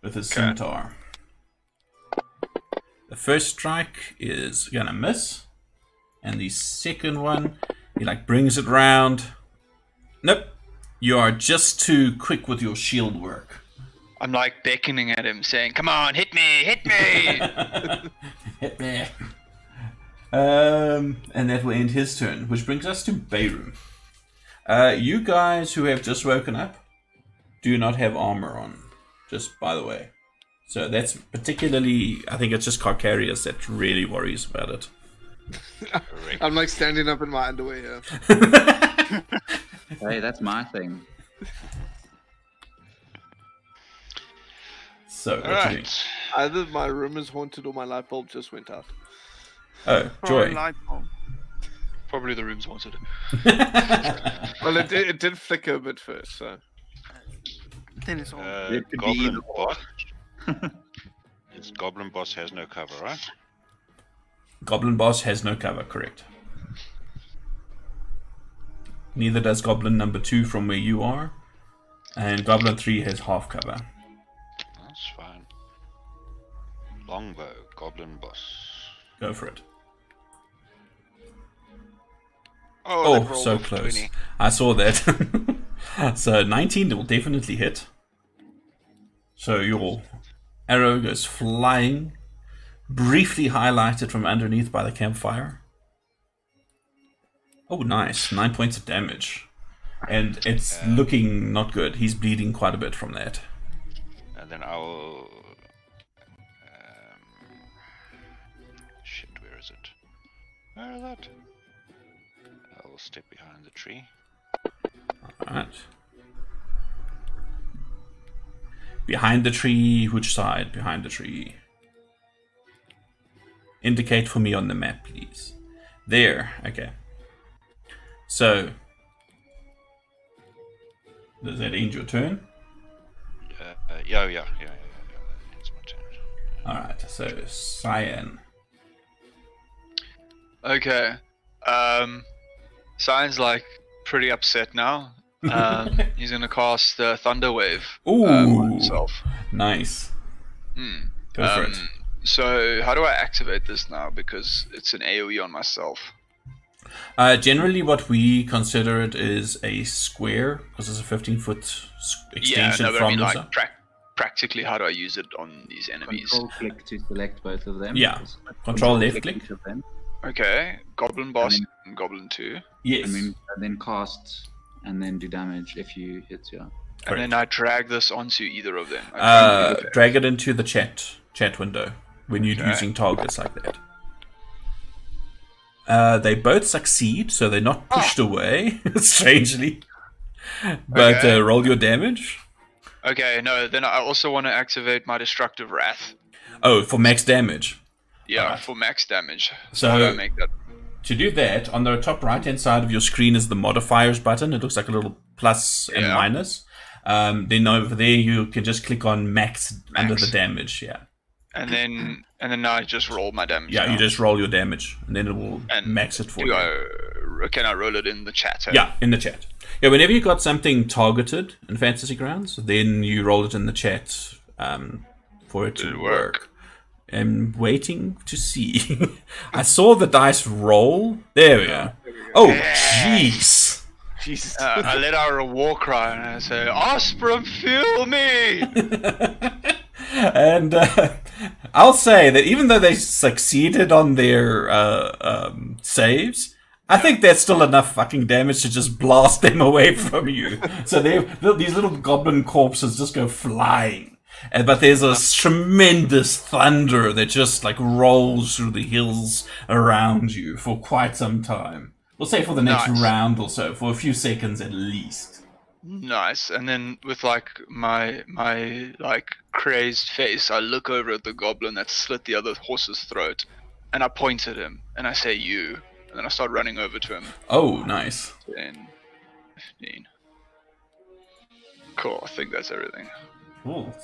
with his scimitar. The first strike is gonna miss, and the second one, he brings it round. Nope. You are just too quick with your shield work.
I'm beckoning at him, saying, "Come on, hit me, hit me!"
Hit me. And that will end his turn, which brings us to Bayroom. You guys who have just woken up do not have armor on, just by the way. So that's particularly, I think it's just Carcarius that really worries about it.
I'm standing up in my underwear here.
Hey, that's my thing.
So, what do you think?
Either my room is haunted or my light bulb just went out.
Oh,
Probably
Joy.
light bulb.
Probably the room's haunted.
Well, it did flicker a bit first, so.
Then it's all.
It could be
Goblin
either
boss. It's Goblin boss has no cover, right?
Goblin boss has no cover, correct. Neither does Goblin number 2 from where you are. And Goblin 3 has half cover.
That's fine. Longbow, Goblin boss.
Go for it.
Oh, that
Oh,
rolled
so
off
close.
20.
I saw that. So 19 will definitely hit. So your arrow goes flying, briefly highlighted from underneath by the campfire. Oh, nice. 9 points of damage. And it's looking not good. He's bleeding quite a bit from that.
And then I'll... shit, where is it? Where is it? I'll step behind the tree.
Alright. Behind the tree, which side? Behind the tree. Indicate for me on the map, please. There, okay. So, does that end your turn?
Yeah. It's my turn.
Alright, so Cyan.
Okay. Cyan's pretty upset now. He's gonna cast Thunder Wave
Ooh,
on himself.
nice. Go for it.
So how do I activate this now? Because it's an AoE on myself.
Generally, what we consider it is a square, because it's a 15-foot extension
but
from
I mean,
the
practically, how do I use it on these enemies?
Control click to select both of them.
Yeah.
Just
Control left click.
each of them,
Okay, Goblin Boss and Goblin 2.
Yes.
and then cast, and then do damage if you hit. Yeah.
And then I drag this onto either of them.
Drag it into the chat window. when you're
Okay.
using targets like that. They both succeed, so they're not pushed away, strangely. But
Okay.
roll your damage.
Okay, no, then I also want to activate my Destructive Wrath.
Oh, for max damage.
Yeah,
Alright.
for max damage.
So-
How do I make that?
To do that, on the top right-hand side of your screen is the modifiers button. It looks like a little plus and
Yeah.
minus. Then over there, you can just click on max under the damage. Yeah,
And then now I just roll my damage.
yeah.
now.
You just roll your damage, and then it will
And
max it for
Do
you.
can I roll it in the chat?
Yeah, in the chat. Yeah, whenever you got something targeted in Fantasy Grounds, then you roll it in the chat for it to
Did it
work.
work?
I'm waiting to see. I saw the dice roll. There we go. Oh, jeez.
Jesus.
I let out a war cry and I say, Osprey, feel me!
And I'll say that even though they succeeded on their saves, I think that's still enough fucking damage to just blast them away from you. So these little goblin corpses just go flying. But there's a tremendous thunder that just like rolls through the hills around you for quite some time. We'll say for the next
Nice.
round or so, for a few seconds at least.
Nice. And then with like my like crazed face, I look over at the goblin that slit the other horse's throat, and I point at him and I say, "You." And then I start running over to him.
Oh, nice.
10, 15. Cool. I think that's everything.
Cool.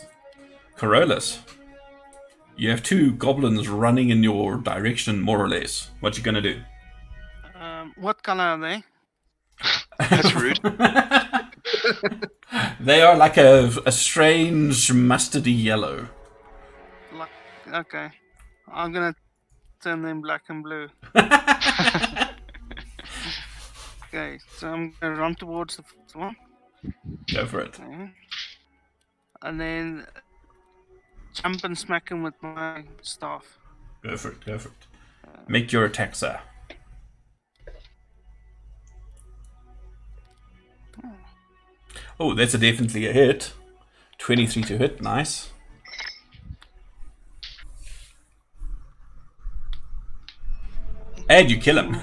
Corollas, you have two goblins running in your direction, more or less. What you gonna do?
What color are they?
That's rude.
They are like a strange mustardy yellow.
Like, okay, I'm gonna turn them black and blue. Okay, so I'm gonna run towards the first one.
Go for it.
Okay. And then jump and smack him with my staff.
Go for it. Go for it. Make your attack, sir. Oh, that's definitely a hit. 23 to hit. Nice. And you kill him.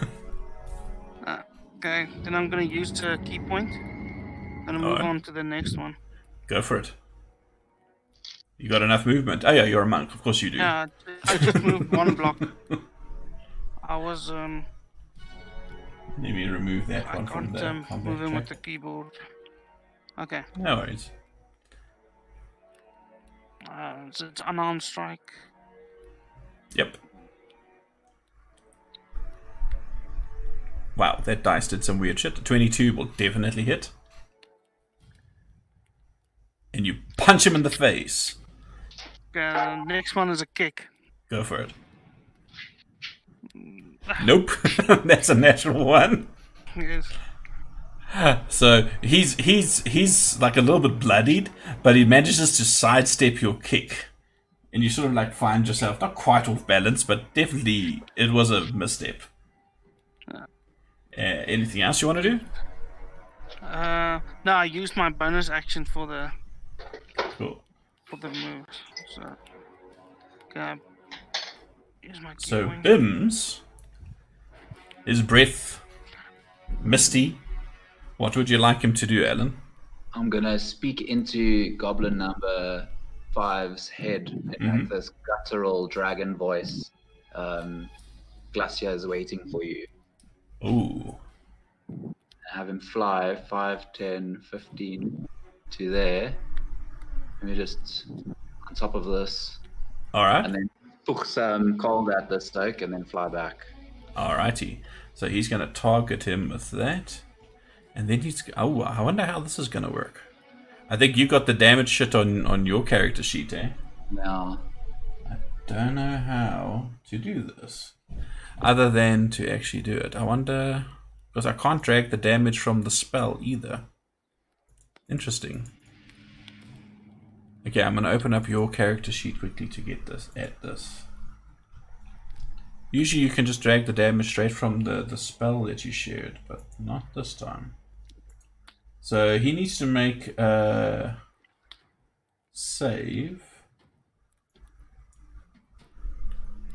Okay, then I'm gonna use the key point. Gonna move
Alright.
on to the next one.
Go for it. You got enough movement. Oh yeah, you're a monk. Of course you do.
Yeah, I just moved one block. I was
Maybe remove that
I
one from
can't
the combat
move in with the
track.
keyboard. Okay,
No worries.
so it's unarmed strike.
Yep. Wow, that dice did some weird shit. 22 will definitely hit. And you punch him in the face.
Okay, next one is a kick.
Go for it. Nope. That's a natural one.
Yes.
So he's like a little bit bloodied, but he manages to sidestep your kick. And you sort of like find yourself not quite off balance, but definitely it was a misstep. Anything else you want to do?
No, I used my bonus action for the
Cool.
moves. So, okay, use my key
So
point.
Bims, his breath misty. What would you like him to do, Alan?
I'm gonna speak into Goblin number 5's head in like this guttural dragon voice. Glacia is waiting for you.
Ooh.
Have him fly 5, 10, 15 to there. Let me just on top of this,
All right.
and then put some cold at the stoke, and then fly back.
Alrighty. So he's going to target him with that. And then he's... Oh, I wonder how this is going to work. I think you got the damage shit on your character sheet, eh?
Now,
Don't know how to do this. Other than to actually do it. I wonder... Because I can't drag the damage from the spell either. Interesting. Okay, I'm going to open up your character sheet quickly to get this at this. Usually you can just drag the damage straight from the spell that you shared, but not this time. So he needs to make a save.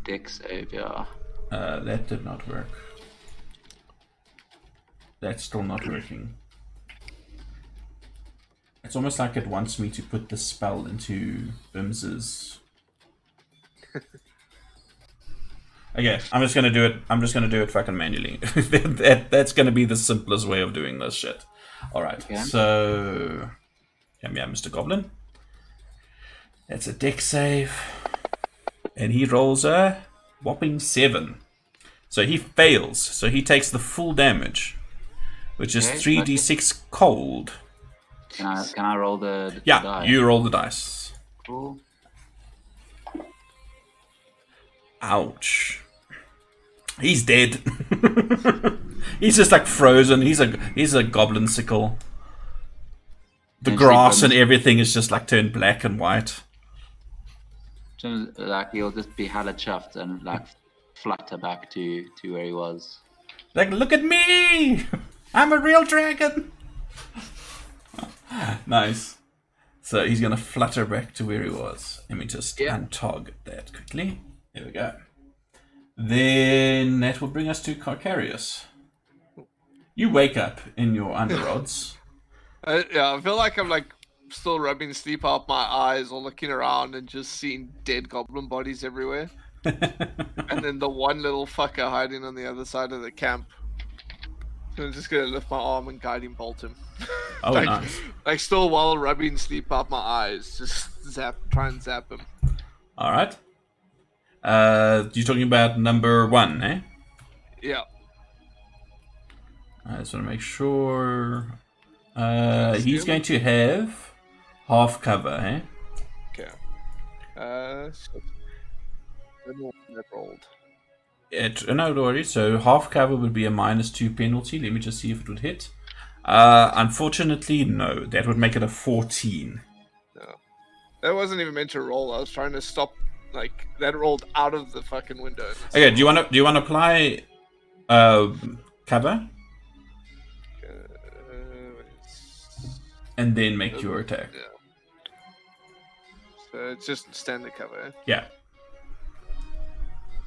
Dex save, yeah.
That did not work. That's still not working. It's almost like it wants me to put the spell into Bims's. Okay, I'm just gonna do it. I'm just gonna do it fucking manually. That's gonna be the simplest way of doing this shit. All right.
Okay.
So, yeah, Mr. Goblin. That's a dex save, and he rolls a whopping 7. So he fails. So he takes the full damage, which is
Okay,
3d6 cold.
Can I roll the
Yeah,
die?
you roll the dice.
Cool.
Ouch. He's dead. He's just like frozen. He's a goblin sickle. The
And
grass
she
and
goes-
everything is just like turned black and white.
So, like he'll just be hella chuffed and like flutter back to where he was.
Like, look at me! I'm a real dragon! Nice. So he's gonna flutter back to where he was. Let me just untarget that quickly. There we go. Then that will bring us to Carcarius. You wake up in your underrods.
Yeah, I feel like I'm like still rubbing sleep out my eyes or looking around and just seeing dead goblin bodies everywhere. And then the one little fucker hiding on the other side of the camp. So I'm just gonna lift my arm and guiding bolt him.
Oh,
like,
nice.
like still while rubbing sleep out my eyes, just try and zap him.
All right. You're talking about number 1, eh?
Yeah.
I just want to make sure. He's going to have half cover, eh?
Okay. Shit. That rolled.
No, don't worry. So half cover would be a -2 penalty. Let me just see if it would hit. Unfortunately, no. That would make it a 14.
No. That wasn't even meant to roll. I was trying to stop. Like that rolled out of the fucking window.
Okay. Do you want to apply cover and then make your attack?
Yeah. So it's just standard cover. Eh?
Yeah.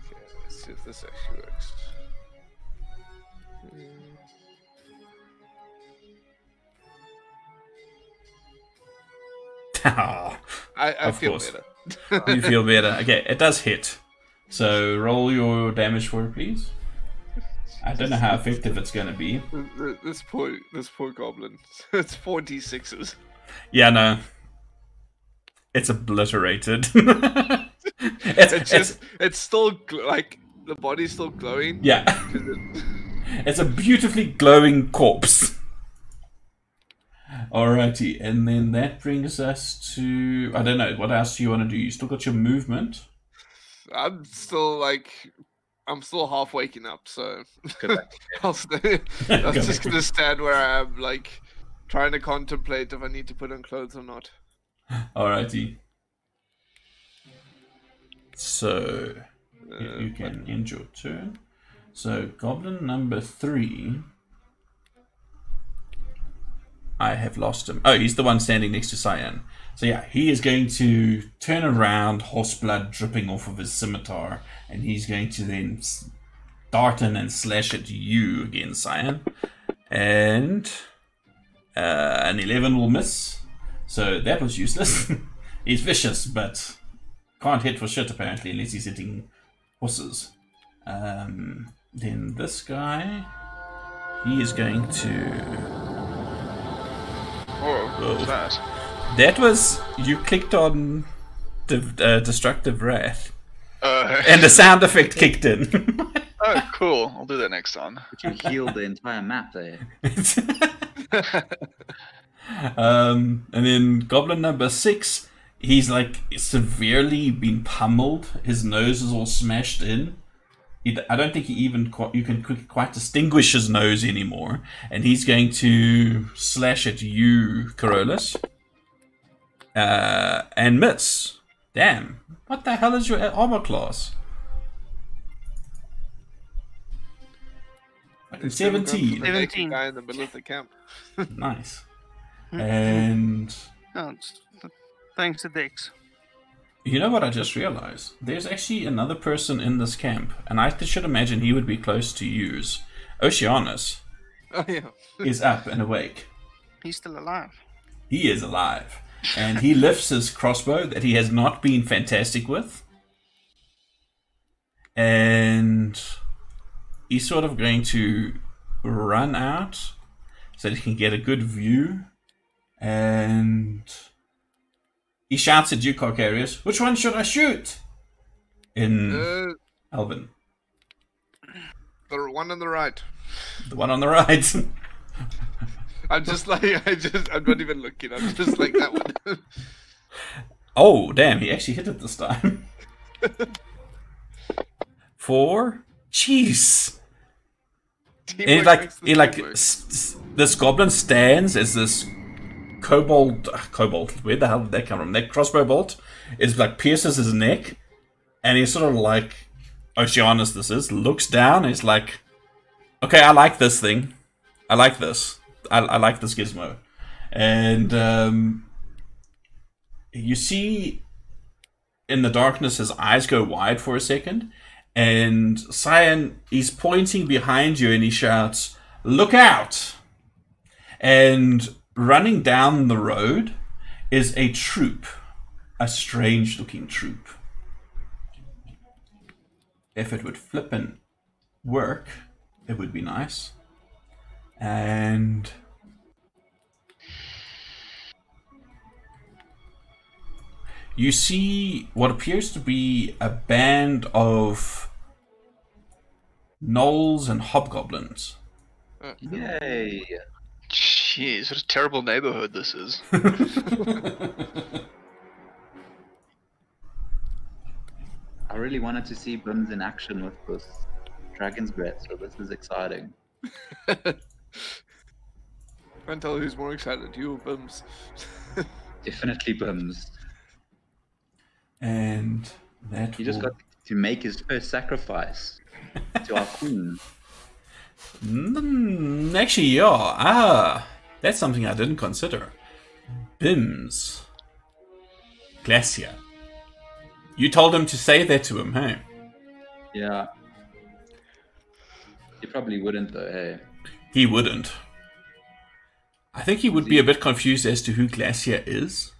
Okay, let's see if this actually works. I
Of
feel
course.
better.
You feel better. Okay, it does hit. So roll your damage for it, please. I don't know how effective it's going to be.
This poor goblin. It's 4d6s.
Yeah, no. It's obliterated.
It's still like the body's still glowing.
Yeah.
'Cause it-
It's a beautifully glowing corpse. Alrighty, and then that brings us to... I don't know, what else do you want to do? You still got your movement?
I'm still half waking up, so I'll stay. I'm just gonna stand where I am, like trying to contemplate if I need to put on clothes or not.
Alrighty. So, you can end your turn. So, goblin number 3... I have lost him. Oh, he's the one standing next to Cyan. So yeah, he is going to turn around, horse blood dripping off of his scimitar, and he's going to then dart in and slash at you again, Cyan. And an 11 will miss. So that was useless. He's vicious, but can't hit for shit apparently, unless he's hitting horses. Then this guy, he is going to...
What was that?
That was... You clicked on Destructive Wrath.
Uh,
And the sound effect kicked in.
oh, cool. I'll do that next time.
But you healed the entire map there.
And then Goblin number 6, he's like severely been pummeled. His nose is all smashed in. I don't think you can quite distinguish his nose anymore. And he's going to slash at you, Carolus. And miss. Damn. What the hell is your armor class? Fucking 17.
The naked
17.
guy in the middle of the camp.
Nice. And
No, thanks to Dex.
You know what I just realized? There's actually another person in this camp, and I should imagine he would be close to yours. Oceanus
Oh yeah.
is up and awake.
He's still alive.
He is alive. And he lifts his crossbow that he has not been fantastic with. And he's sort of going to run out so that he can get a good view. And he shouts at you, car carriers, "Which one should I shoot?" In Alvin.
The one on the right.
The one on the right.
I'm just like, I'm not even looking. I'm just like that one.
Oh, damn, he actually hit it this time. 4. Jeez. And this goblin stands as this cobalt, where the hell did that come from? That crossbow bolt is like pierces his neck, and he's sort of like, Oceanus this is, looks down, and he's like, okay, I like this thing. I like this. I like this gizmo. And you see in the darkness his eyes go wide for a second, and Cyan, he's pointing behind you and he shouts, "Look out!" And running down the road is a troop, a strange looking troop. If it would flip and work, it would be nice. And you see what appears to be a band of gnolls and hobgoblins.
Yay!
Jeez, what a terrible neighborhood this is.
I really wanted to see Bims in action with this Dragon's Breath, so this is exciting.
Can't tell who's more excited, you or Bims.
Definitely Bims.
And that
He just got to make his first sacrifice to our queen.
Actually, yeah. That's something I didn't consider. Bims. Glacier. You told him to say that to him, hey?
Yeah. He probably wouldn't though, hey?
He wouldn't. I think he would be a bit confused as to who Glacier is.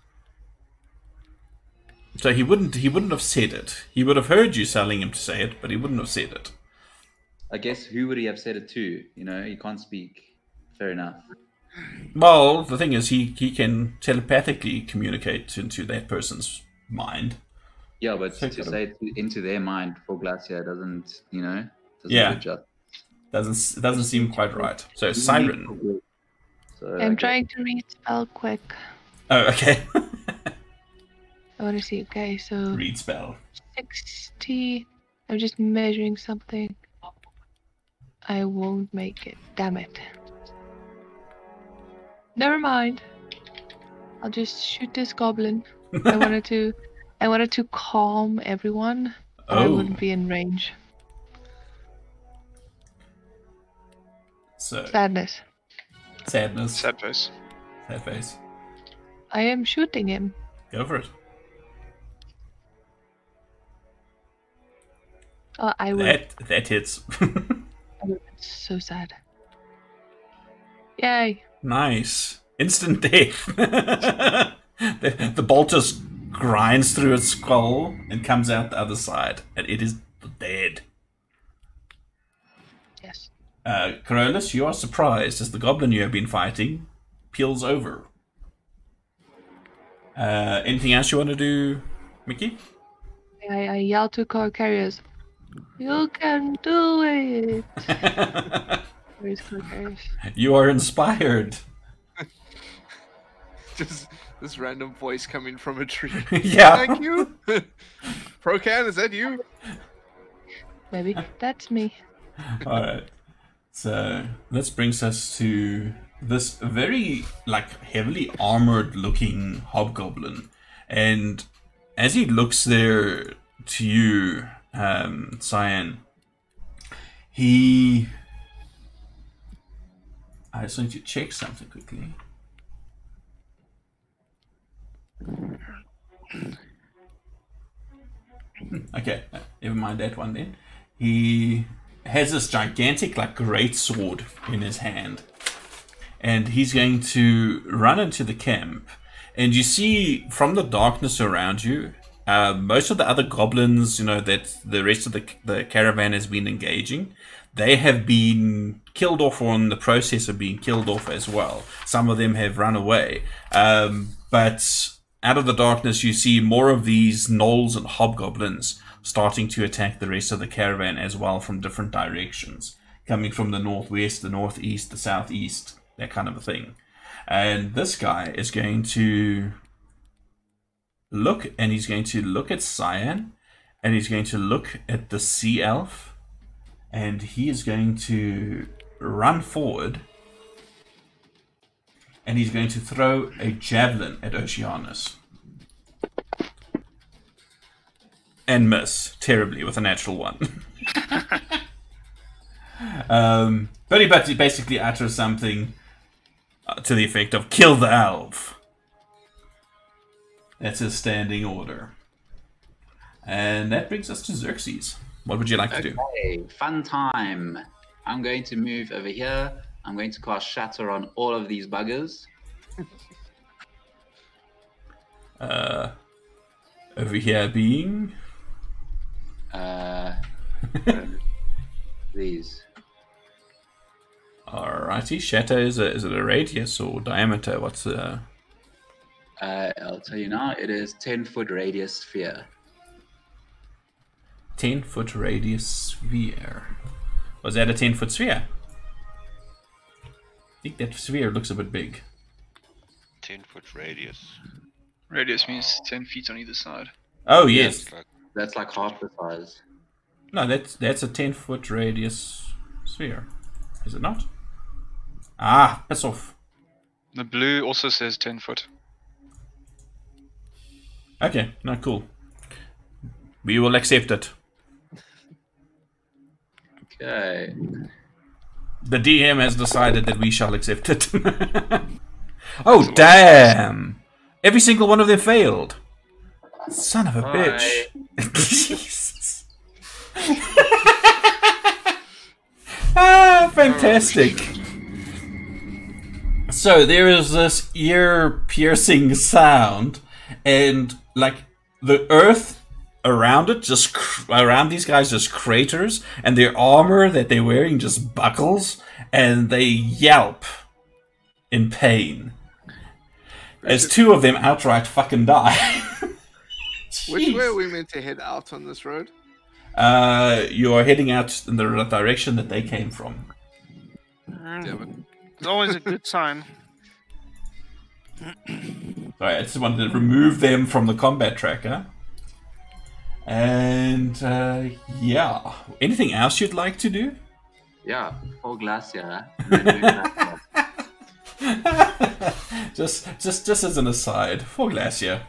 So he wouldn't have said it. He would have heard you telling him to say it, but he wouldn't have said it.
I guess who would he have said it to? You know, he can't speak. Fair enough.
Well, the thing is, he can telepathically communicate into that person's mind.
Yeah, but to say it into their mind for Glacier doesn't, you know,
Yeah.
adjust.
Doesn't seem quite right. So Siren.
So,
I'm trying to read spell quick.
Oh, okay.
I want to see. Okay, so
Read spell.
60. I'm just measuring something. I won't make it. Damn it. Never mind. I'll just shoot this goblin. I wanted to calm everyone. But I wouldn't be in range.
So
Sadness.
sadness.
Sad face.
Sad face.
I am shooting him.
Go for it.
Oh, I would.
That hits.
I would have been so sad. Yay.
Nice. Instant death. The bolt just grinds through its skull and comes out the other side, and it is dead.
Yes.
Carolus, you are surprised as the goblin you have been fighting peels over. Anything else you want to do, Mickey?
I yell to car carriers. You can do it. Where's car carriers?
You are inspired.
Just this random voice coming from a tree.
Yeah.
Thank you. Procan, is that you?
Maybe that's me.
Alright. So this brings us to this very heavily armored looking hobgoblin. And as he looks there to you, Cyan, I just need to check something quickly. Okay, never mind that one then. He has this gigantic, like, great sword in his hand. And he's going to run into the camp. And you see, from the darkness around you, most of the other goblins, you know, that the rest of the caravan has been engaging, they have been killed off or in the process of being killed off as well. Some of them have run away. But out of the darkness, you see more of these gnolls and hobgoblins starting to attack the rest of the caravan as well from different directions. Coming from the northwest, the northeast, the southeast, that kind of a thing. And this guy is going to look, and he's going to look at Cyan, and he's going to look at the sea elf, and he is going to run forward, and he's going to throw a javelin at Oceanus. And miss terribly with a natural one. But he basically utters something to the effect of "kill the elf." That's his standing order. And that brings us to Xerxes. What would you like to do?
Okay, fun time. I'm going to move over here. I'm going to cast Shatter on all of these buggers.
Over here being...
these.
Alrighty, shatter is it a radius or diameter? What's
I'll tell you now, it is 10-foot radius sphere.
10-foot radius sphere. Was that a 10-foot sphere? I think that sphere looks a bit big.
10-foot radius.
Radius means 10 feet on either side.
Oh yes.
That's like half the size.
No, that's a 10-foot radius sphere. Is it not? Ah, piss off.
The blue also says 10 foot.
Okay, no, cool. We will accept it.
Okay.
The DM has decided that we shall accept it. Oh, damn! Every single one of them failed. Son of a bitch. Jesus. Ah, fantastic. So there is this ear-piercing sound, and like the earth around it, just around these guys, just craters, and their armor that they're wearing just buckles, and they yelp in pain as two of them outright fucking die.
Which way are we meant to head out on this road?
You are heading out in the direction that they came from.
Damn it.
It's always a good sign.
Sorry, I just wanted to remove them from the combat tracker. And yeah, anything else you'd like to do?
Yeah, full glacier. And then move back up.
just as an aside, for Glacier.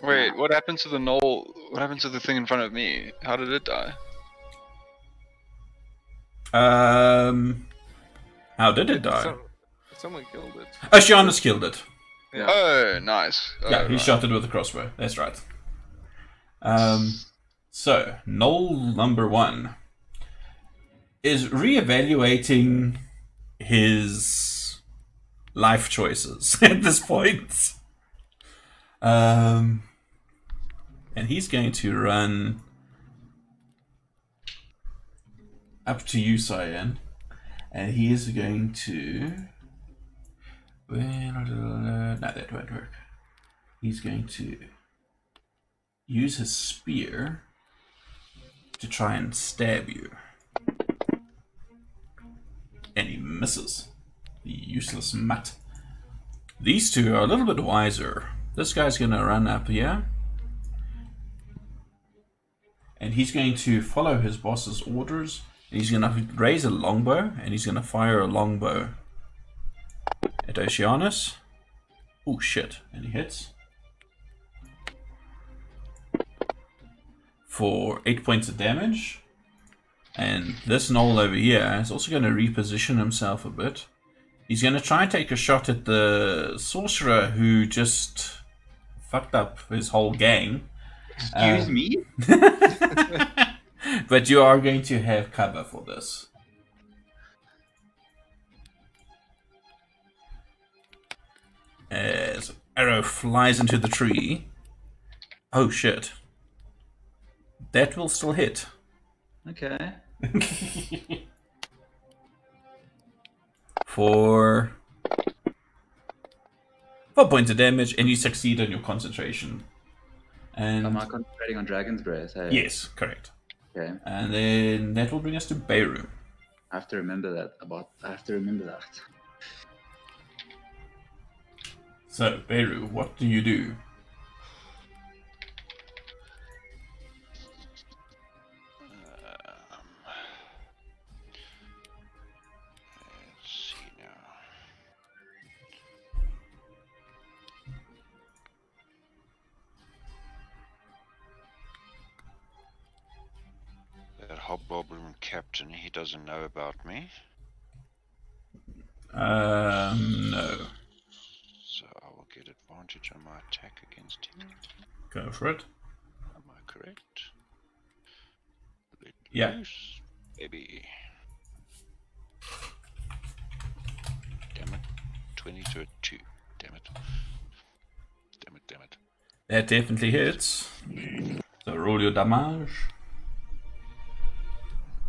Wait, what happened to the knoll? What happened to the thing in front of me? How did it die?
How did it die?
Someone killed it.
Oceanus killed it.
Yeah.
Oh, nice. Oh,
Yeah, he
right.
shot it with a crossbow. That's right. So, Knoll number 1 is reevaluating his life choices at this point. And he's going to run up to you, Cyan. And he is going to... No, that won't work. He's going to use his spear to try and stab you. And he misses. The useless mutt. These two are a little bit wiser. This guy's going to run up here. And he's going to follow his boss's orders. And he's going to raise a longbow. And he's going to fire a longbow at Oceanus. Oh shit. And he hits. For 8 points of damage. And this Knoll over here is also going to reposition himself a bit. He's going to try and take a shot at the sorcerer who just fucked up his whole gang.
Excuse me?
But you are going to have cover for this. As arrow flies into the tree. Oh shit. That will still hit.
Okay.
For 4 points of damage, and you succeed on your concentration. And
Am I concentrating on Dragon's Breath? Hey?
yes, correct.
Okay.
And then that will bring us to Beirut.
I have to remember that.
So, Beirut, what do you do?
Let's see now. That hobgoblin captain, he doesn't know about me.
No.
So I will get advantage on my attack against him.
Go for it.
Am I correct? Let
Yeah.
loose, baby. Damn it. 20 to a 2. Damn it. Damn it, damn it.
That definitely hits. So roll your damage.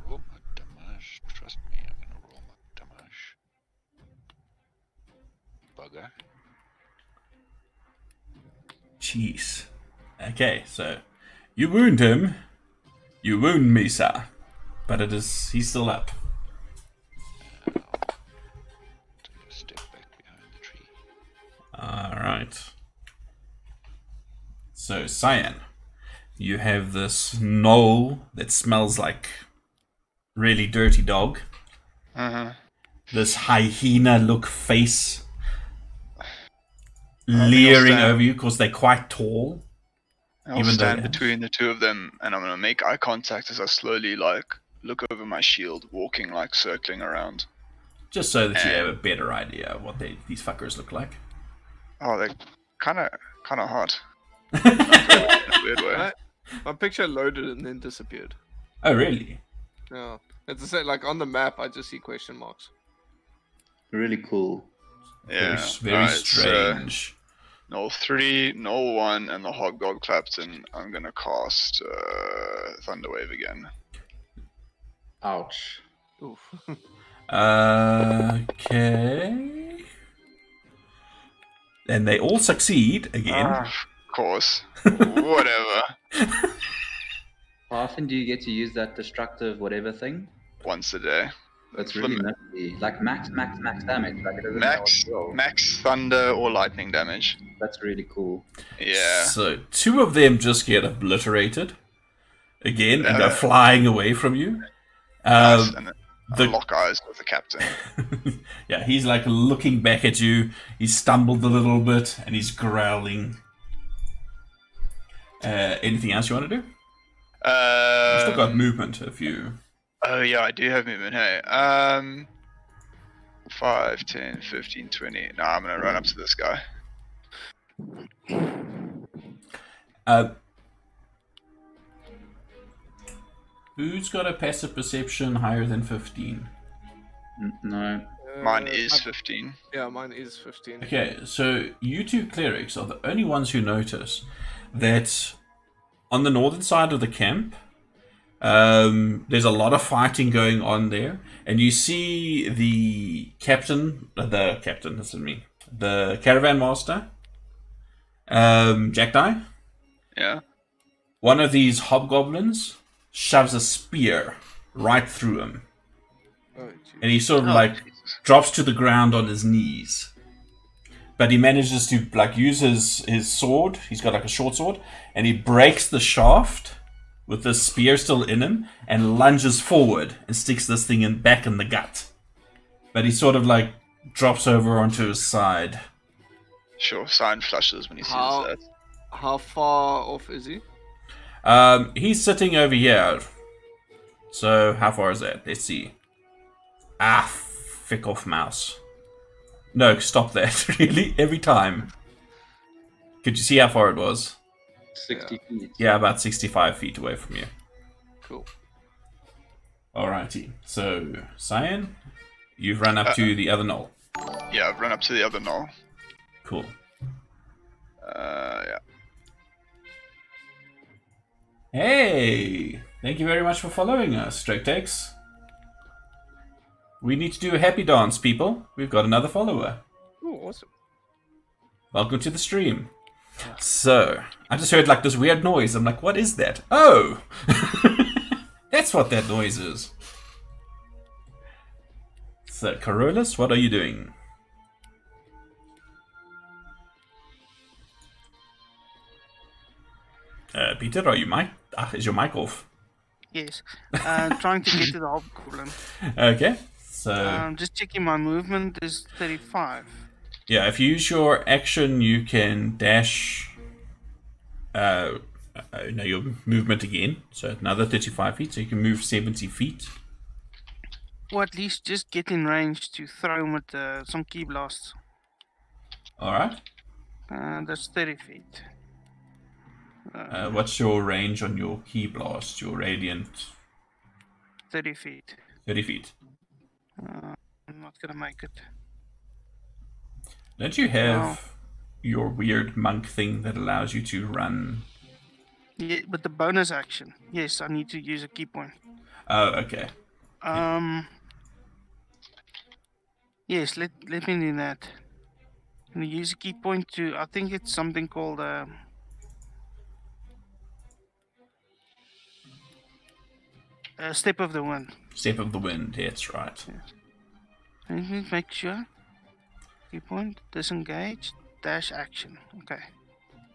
Roll my damage. Trust me, I'm gonna roll my damage. Bugger.
Jeez. Okay, so you wound him. You wound Misa. But he's still up.
Take a step back behind the tree.
Alright. So, Cyan, you have this knoll that smells like really dirty dog. This hyena look face leering
stand-
over you because they're quite tall.
I'll
Even though
stand
they-
between the two of them, and I'm gonna make eye contact as I slowly look over my shield, walking circling around.
Just so that you have a better idea of what these fuckers look like.
Oh, they're kind of hot. In a weird way.
My picture loaded and then disappeared.
Oh, really?
Yeah. It's the same, on the map, I just see question marks.
Really cool.
Yeah.
Very
Alright,
strange.
So, Null 3, Null 1, and the Hobgoblin Clapton. I'm gonna cast Thunderwave again.
Ouch.
Oof.
Okay. And they all succeed again.
Of course. Whatever.
How often do you get to use that destructive whatever thing?
Once a day.
That's really nutty. Like max damage. Like it doesn't matter what you roll.
Max thunder or lightning damage.
That's really cool.
Yeah.
So 2 of them just get obliterated again and go flying away from you.
Nice, and
the-
lock eyes with the captain.
Yeah, he's looking back at you. He stumbled a little bit and he's growling. Anything else you want to do? You've still got movement if you.
Oh yeah, I do have movement. Hey, 5, 10, 15, 20. No, I'm gonna run up to this guy.
Who's got a passive perception higher than 15?
No.
Mine is 15.
Yeah, mine is 15.
Okay, so you 2 clerics are the only ones who notice that on the northern side of the camp, there's a lot of fighting going on there, and you see the captain, this is me, the caravan master, Jackdaw.
Yeah.
One of these hobgoblins shoves a spear right through him,
Oh,
and he sort of drops to the ground on his knees. But he manages to use his sword. He's got a short sword, and he breaks the shaft with the spear still in him and lunges forward and sticks this thing back in the gut. But he sort of drops over onto his side.
Sure, sign flushes when he sees
How-
that.
How far off is he?
He's sitting over here. So how far is that? Let's see. Fick off mouse. No, stop that. Really? Every time. Could you see how far it was?
60 feet.
Yeah, about 65 feet away from you.
Cool.
Alrighty. So, Cyan, you've run up to the other knoll.
Yeah, I've run up to the other knoll.
Cool.
Yeah.
Hey! Thank you very much for following us, Striketex. We need to do a happy dance, people. We've got another follower.
Oh, awesome.
Welcome to the stream. So, I just heard like this weird noise. I'm like, what is that? Oh! That's what that noise is. So, Carolus, what are you doing? Peter, are you mic? Is your mic off?
Yes. Trying to get to the hobgoblin.
Okay, so...
just checking my movement is 35.
Yeah, if you use your action, you can dash your movement again. So another 35 feet, so you can move 70 feet.
Or at least just get in range to throw him with some key blasts.
Alright.
That's 30 feet.
What's your range on your key blast, your radiant?
30 feet.
30 feet.
I'm not gonna make it.
Don't you have your weird monk thing that allows you to run?
Yeah, with the bonus action. Yes, I need to use a key point.
Oh, okay.
Yes, let me do that. I'm gonna use a key point to, I think it's something called Step of the Wind.
Step of the Wind, yeah, that's right.
Yeah. Let me make sure. Key point, disengage, dash action. Okay.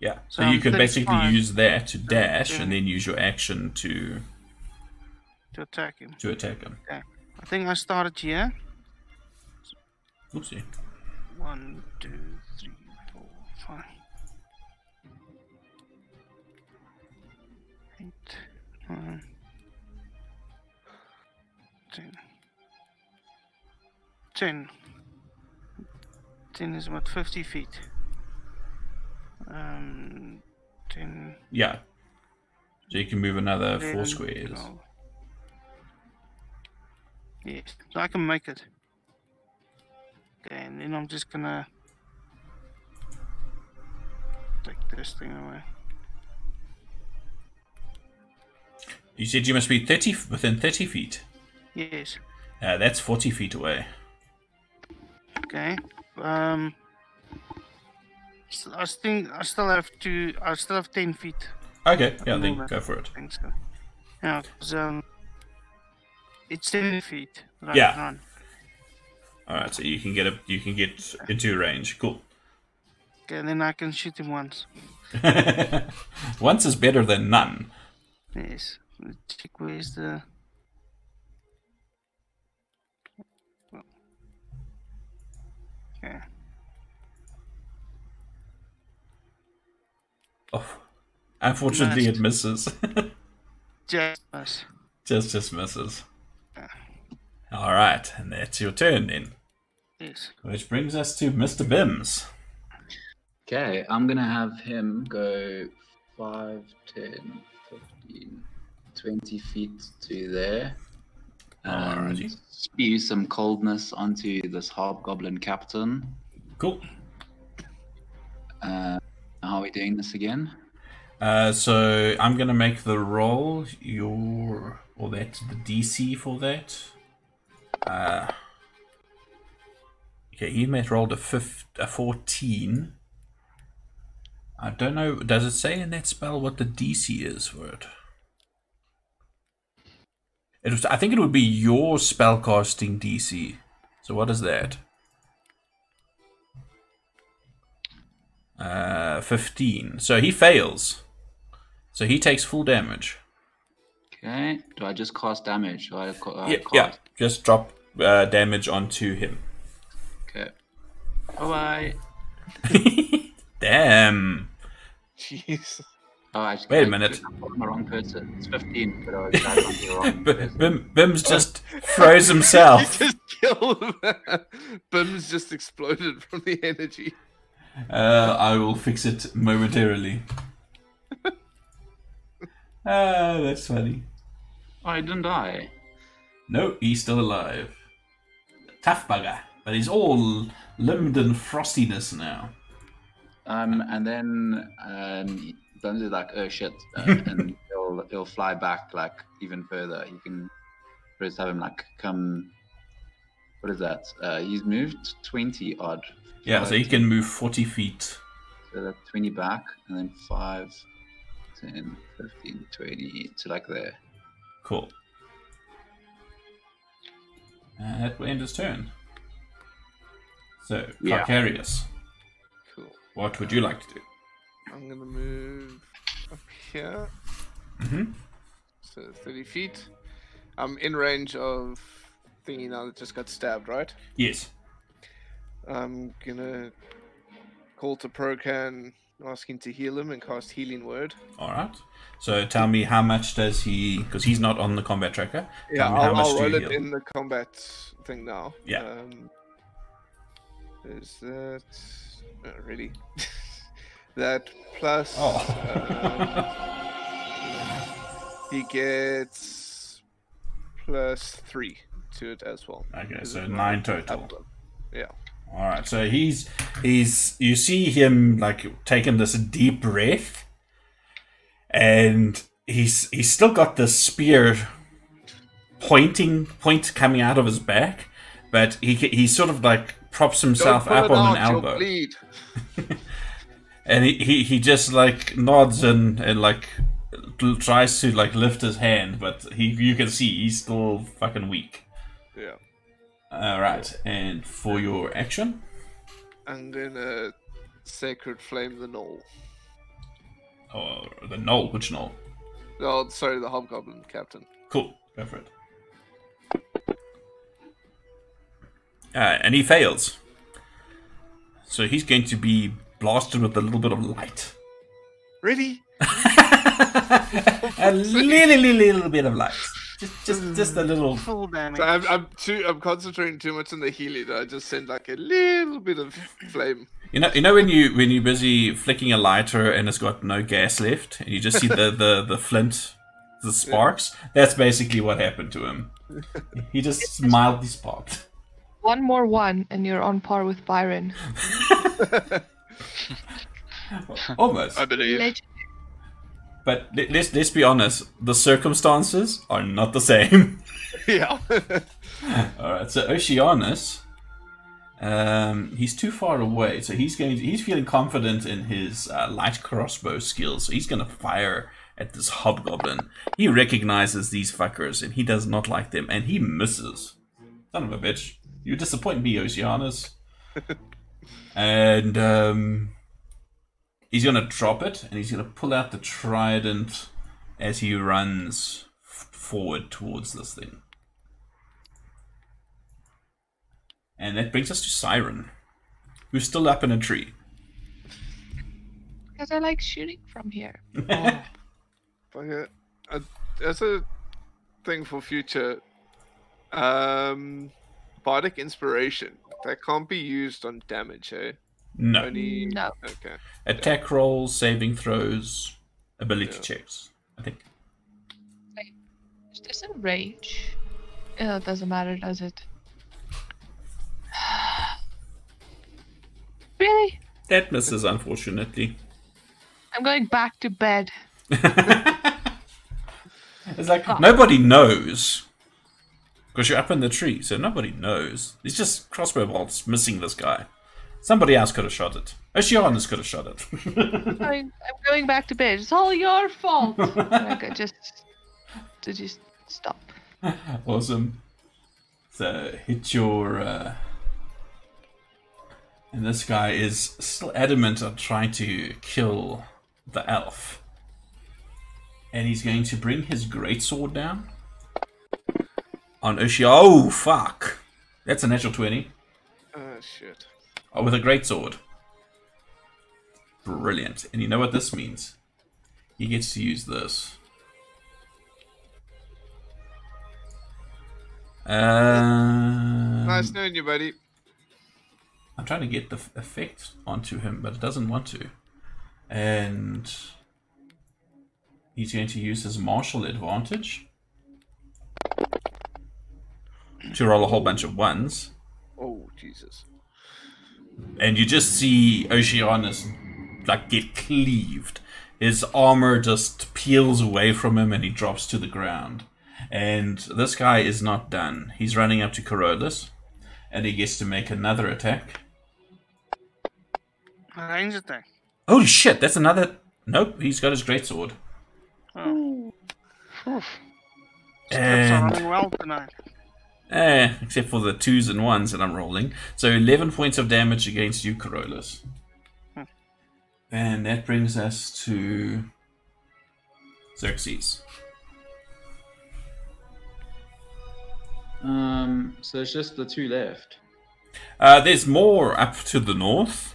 Yeah, so you could basically use that to dash and then use your action to
attack him.
Okay.
I think I started here.
Oopsie.
1, 2, 3, 4, 5. 8, 9, 10. 10 is about 50 feet. 10.
Yeah. So you can move another 4
11,
squares.
12. Yes, I can make it. Okay, and then I'm just gonna take this thing away.
You said you must be within 30 feet.
Yes.
That's 40 feet away.
Okay. So I think I still have 10 feet.
Okay, yeah, then go for it.
I think so. Yeah, 'cause, it's 10 feet. Right,
Yeah.
Run.
Alright, so you can get into range. Cool.
Okay, and then I can shoot him once.
Once is better than none.
Yes. Let's check where's the. Okay.
Oh, unfortunately, it misses.
Just miss.
just misses. Alright, and that's your turn then.
Yes.
Which brings us to Mr. Bims.
Okay, I'm gonna have him go 5, 10, 15, 20 feet to there. And
Alrighty.
spew some coldness onto this hobgoblin captain.
Cool.
How are we doing this again?
So I'm gonna make the roll the DC for that. Okay, he may have rolled a 14. I don't know. Does it say in that spell what the DC is for it? I think it would be your spellcasting DC. So what is that? 15. So he fails. So he takes full damage.
Okay, do I just cast damage? Or
Yeah, just drop damage onto him.
Okay. Bye-bye.
Damn.
Jeez.
Oh, actually,
Wait a minute.
I'm the wrong person. It's 15, but I was on the wrong person.
Bim's just froze himself.
He just killed him. Bim's just exploded from the energy.
I will fix it momentarily. Ah, that's funny.
Oh, he didn't die.
No, he's still alive. Tough bugger. But he's all limbed and frostiness now.
And then Dun's is like, oh shit, and he'll fly back like even further. You can first have him like come. What is that? He's moved 20 odd.
Yeah, so he can move 40 feet.
So that's 20 back, and then 5, 10, 15, 20 to like there.
Cool. And that will end his turn. So,
Yeah.
Carcarius,
Cool.
what would you like to do?
I'm gonna move up here.
Mm-hmm.
So 30 feet. I'm in range of thingy now that just got stabbed, right?
Yes.
I'm gonna call to Procan, ask him to heal him and cast Healing Word.
Alright. So tell me how much does he... Because he's not on the combat tracker.
Yeah,
Tell me how much
I'll
do you
roll it
heal?
in the combat thing now.
Yeah.
Is that... really? That plus...
Oh.
he gets plus 3 to it as well.
Okay,
Is
so
it
9 total.
outlook? Yeah.
Alright, so he's you see him like taking this deep breath, and he's still got the spear point coming out of his back, but he sort of like props himself
Don't
up
pull it
on an
out, you'll
elbow,
bleed.
and he just like nods and like tries to like lift his hand, but you can see he's still fucking weak.
Yeah.
Alright, and for your action?
I'm gonna Sacred Flame the Knoll.
Oh, the knoll. Which knoll?
Oh, sorry, the Hobgoblin Captain.
Cool. Go for it. And he fails. So he's going to be blasted with a little bit of light.
Really?
A little bit of light. Just a little.
Full damage.
So I'm concentrating too much on the healing that I just send like a little bit of flame.
You know when you're busy flicking a lighter and it's got no gas left, and you just see the flint, the sparks. That's basically what happened to him. He just mildly sparked.
One more one, and you're on par with Byron.
Almost.
I believe.
Legend.
But let's be honest, the circumstances are not the same.
Yeah.
Alright, so Oceanus, he's too far away, so he's feeling confident in his light crossbow skills, so he's gonna fire at this hobgoblin. He recognizes these fuckers, and he does not like them, and he misses. Son of a bitch. You disappoint me, Oceanus. And he's gonna drop it, and he's gonna pull out the trident as he runs forward towards this thing. And that brings us to Siren, who's still up in a tree.
Because I like shooting from here.
Okay. As a thing for future, Bardic Inspiration, that can't be used on damage, eh?
No.
Only...
No.
Okay.
Attack rolls, saving throws, ability checks, I think.
Is this in range? It doesn't matter, does it? Really?
That misses, unfortunately.
I'm going back to bed.
It's like, nobody knows. Because you're up in the tree, so nobody knows. It's just crossbow bolts missing this guy. Somebody else could have shot it. Oceanus could have shot it.
I'm going back to bed. It's all your fault. Like, I just stop.
Awesome. So, hit your... And this guy is still adamant on trying to kill the elf. And he's going to bring his greatsword down on Ocean. Oh, fuck. That's a natural 20.
Shit.
Oh, with a greatsword. Brilliant. And you know what this means? He gets to use this.
Nice knowing you, buddy.
I'm trying to get the effect onto him, but it doesn't want to. And he's going to use his martial advantage to roll a whole bunch of ones.
Oh, Jesus.
And you just see Oceanus like get cleaved. His armor just peels away from him and he drops to the ground. And this guy is not done. He's running up to Carolus and he gets to make another attack.
Range attack.
Holy shit, that's another... Nope, he's got his greatsword.
Oh. Scripts are
And...
running well tonight.
except for the 2s and 1s that I'm rolling. So 11 points of damage against you, Carolus. And that brings us to Xerxes.
So it's just the 2 left.
There's more up to the north.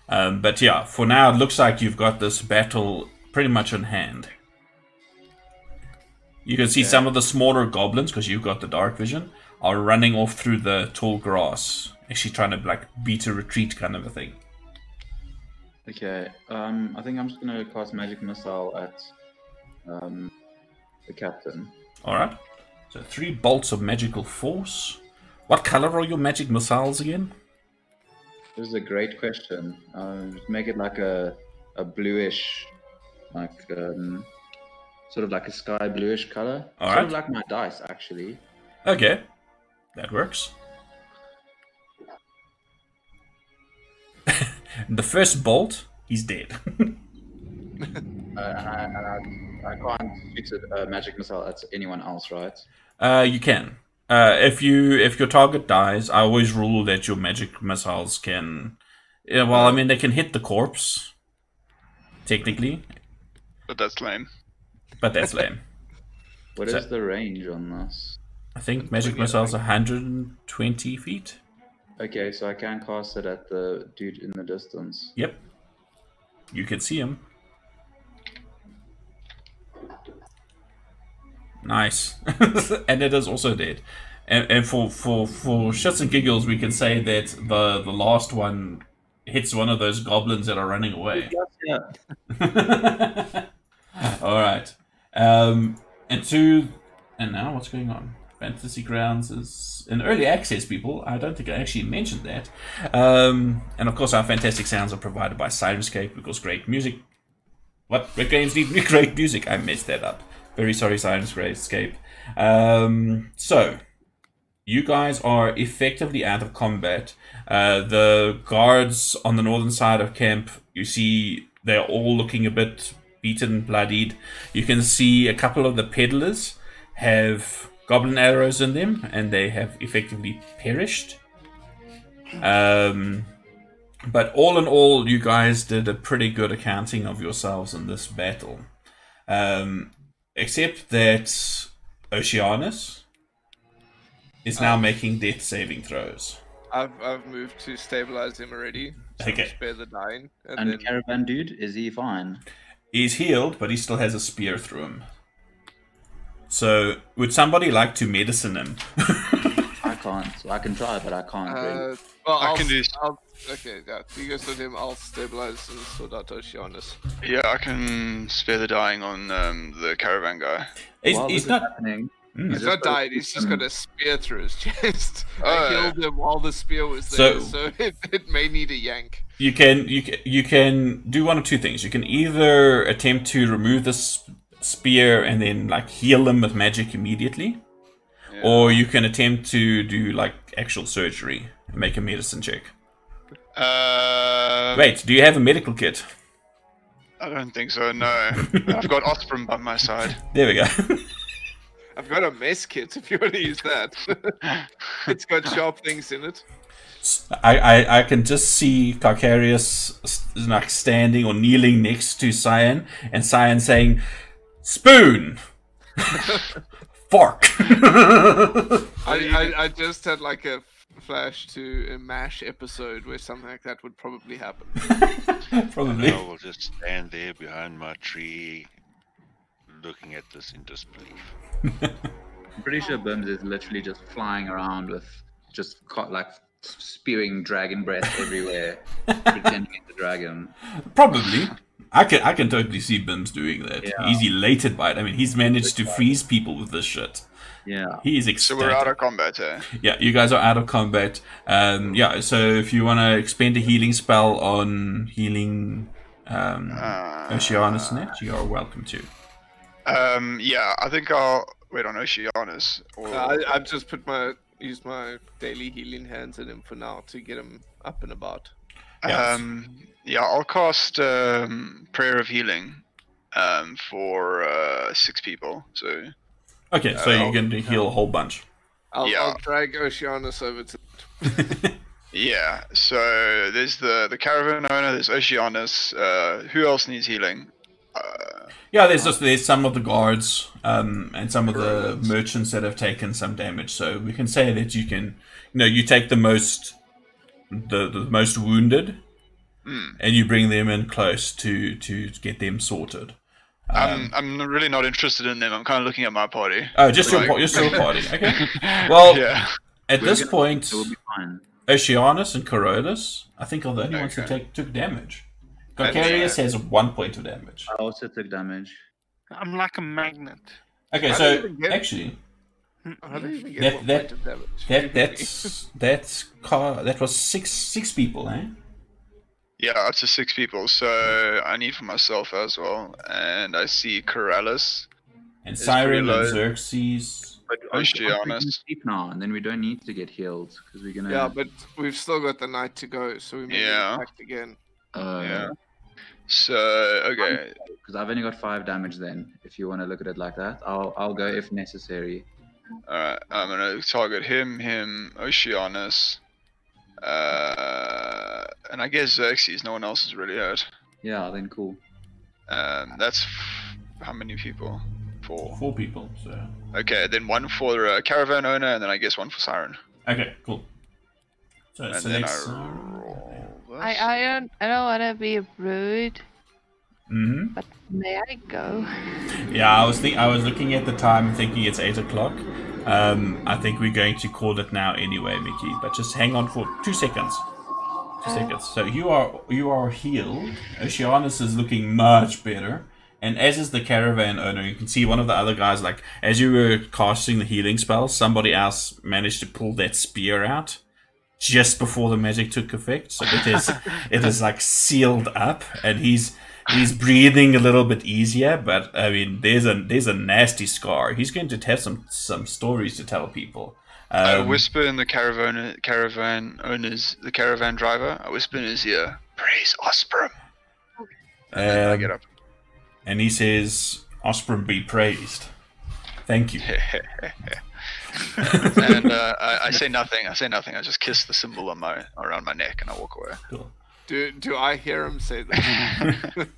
But yeah, for now it looks like you've got this battle pretty much in hand. You can see some of the smaller goblins, because you've got the dark vision, are running off through the tall grass. Actually trying to like beat a retreat kind of a thing.
Okay, I think I'm just gonna cast Magic Missile at the captain.
Alright. So 3 bolts of magical force. What color are your magic missiles again?
This is a great question. Make it like a bluish, like sort of like a sky bluish color.
All
sort
right.
of like my dice, actually.
Okay. That works. The first bolt, he's dead.
And I can't shoot a magic missile at anyone else, right?
You can. If your target dies, I always rule that your magic missiles can... Yeah, well, I mean, they can hit the corpse, technically,
But that's lame.
but that's lame.
What is the range on this?
I think magic missiles are 120 feet.
Okay, so I can cast it at the dude in the distance.
Yep. You can see him. Nice. And it is also dead. And for shits and giggles, we can say that the last one hits one of those goblins that are running away.
Yeah.
Alright. And now what's going on? Fantasy Grounds is in early access, people. I don't think I actually mentioned that. And of course, our fantastic sounds are provided by Sirenscape, because great music. What? Red games need great music. I messed that up. Very sorry, Sirenscape. So, you guys are effectively out of combat. The guards on the northern side of camp, you see they're all looking a bit beaten, bloodied. You can see a couple of the peddlers have goblin arrows in them, and they have effectively perished. But all in all, you guys did a pretty good accounting of yourselves in this battle. Except that Oceanus is now making death saving throws.
I've moved to stabilize him already. So
Okay.
spare the dying.
And
then
caravan dude, is he fine?
He's healed, but he still has a spear through him. So, would somebody like to medicine him?
I can't. I can try, but I can't. Really.
well,
I can do-
Okay, yeah. You guys with him, I'll stabilize and sort out Oceanus.
Yeah, I can spare the dying on the caravan guy.
While
He's
this is
not...
happening.
Mm.
He's not died, he's just got a spear through his chest. I
Oh.
killed him while the spear was there,
So-
so it may need a yank.
You can do one of two things. You can either attempt to remove the spear and then like heal them with magic immediately,
Yeah.
or you can attempt to do like actual surgery and make a medicine check. Wait, do you have a medical kit?
I don't think so, no. I've got Osprey by my side.
There we go.
I've got a mess kit if you want to use that. It's got sharp things in it.
I can just see Carcarius like standing or kneeling next to Cyan, and Cyan saying, "Spoon, fork."
I just had like a flash to a MASH episode where something like that would probably happen.
Probably.
I will just stand there behind my tree, looking at this in disbelief.
I'm pretty sure Bims is literally just flying around with just like spewing dragon breath everywhere, pretending it's a dragon.
Probably. I can totally see Bims doing that.
Yeah.
He's elated by it. I mean, he's managed to freeze people with this shit.
Yeah.
He is
So
ecstatic.
we're out of combat, eh?
Yeah, you guys are out of combat. Yeah, so if you want to expend a healing spell on healing Oceanus Net, you are welcome to.
Yeah, I think I'll wait on Oceanus. Or...
I've just used my daily healing hands in him for now to get him up and about.
Yes.
Yeah, I'll cast Prayer of Healing for 6 people. So
Okay, so you're going to heal a whole bunch.
I'll drag Oceanus over to.
yeah, so there's the caravan owner, there's Oceanus. Who else needs healing?
Yeah, there's some of the guards and some of the merchants that have taken some damage. So we can say that you can, you take the most wounded, and you bring them in close to get them sorted.
I'm really not interested in them. I'm kind of looking at my party.
Oh, just your party. Okay. Well,
yeah.
At this point,
It will be fine.
Oceanus and Corollas, I think, are the only ones who took damage. Garcarius has 1 point of damage.
I also took damage.
I'm like a magnet.
Okay, so actually,
How do you even get
that
one point of damage?
that was six people, eh?
Yeah, up to 6 people. So I need for myself as well. And I see Corellis.
And
It's
Siren
pretty
and
low.
Xerxes.
But
Oceanus.
sleep now, and then we don't need to get healed because we're gonna.
Yeah, but we've still got the night to go, so we may get attacked again.
Yeah. So okay.
Because I've only got 5 damage. Then, if you want to look at it like that, I'll go if necessary.
Alright, I'm gonna target him, Oceanus. And I guess Xerxes, no one else is really hurt.
Yeah, then cool.
That's how many people? 4.
4 people, so...
Okay, then 1 for caravan owner, and then I guess 1 for Siren.
Okay, cool. So
And
so
then
next...
roll this.
I don't want to be rude,
Mm-hmm.
but may I go?
Yeah, I was looking at the time, thinking it's 8 o'clock. I think we're going to call it now anyway, Mickey. But just hang on for 2 seconds. 2 seconds. So you are healed. Oceanus is looking much better, and as is the caravan owner. You can see one of the other guys. Like as you were casting the healing spell, somebody else managed to pull that spear out just before the magic took effect. So it is like sealed up, and he's breathing a little bit easier, but I mean, there's a nasty scar. He's going to have some stories to tell people.
I whisper in the caravan driver. I whisper in his ear, "Praise Osprey." And then I get up.
And he says, "Osprey be praised. Thank you."
And I say nothing. I just kiss the symbol around my neck, and I walk away.
Cool.
Do I hear him say that?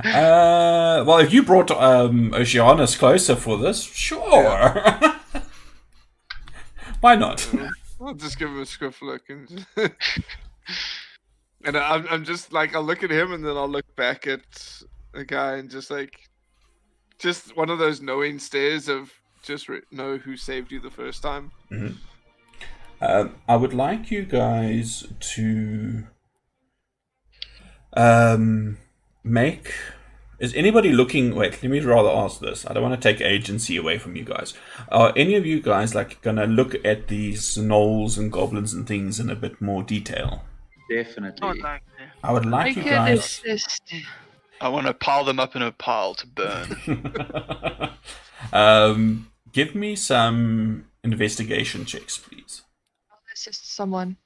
Well, if you brought Oceanus closer for this, sure. Yeah. Why not?
I'll just give him a squiff look and and I'm just like, I'll look at him and then I'll look back at the guy and just one of those knowing stares of just know who saved you the first time.
Mm-hmm. I would like you guys to make... Is anybody looking... Wait, let me rather ask this. I don't want to take agency away from you guys. Are any of you guys gonna look at these gnolls and goblins and things in a bit more detail?
Definitely.
I would like you guys...
I want to pile them up in a pile to burn.
Give me some investigation checks, please.
I'll assist someone.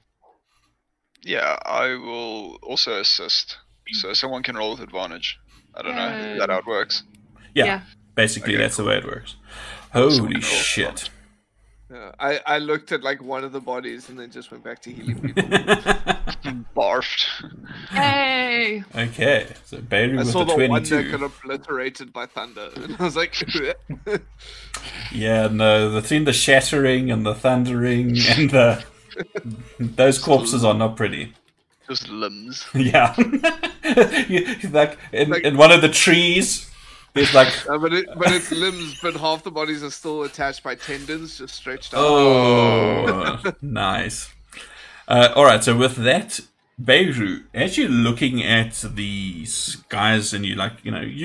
Yeah, I will also assist. So someone can roll with advantage. I don't know. Is that how it works?
Yeah. Basically,
Okay,
that's the way it works.
Someone
Holy
can roll
shit.
Yeah, I looked at like one of the bodies and then just went back to healing people.
Barfed.
Hey!
Okay, so Bailey
I
with
saw
the
the one
22.
that got obliterated by thunder, and I was like,
Yeah, no, between the shattering and the thundering and the... Those corpses are not pretty.
Just limbs.
Yeah. like in one of the trees, there's like...
but it's limbs, but half the bodies are still attached by tendons, just stretched out.
Oh, nice. Alright, so with that, Beirut, as you're looking at these guys and you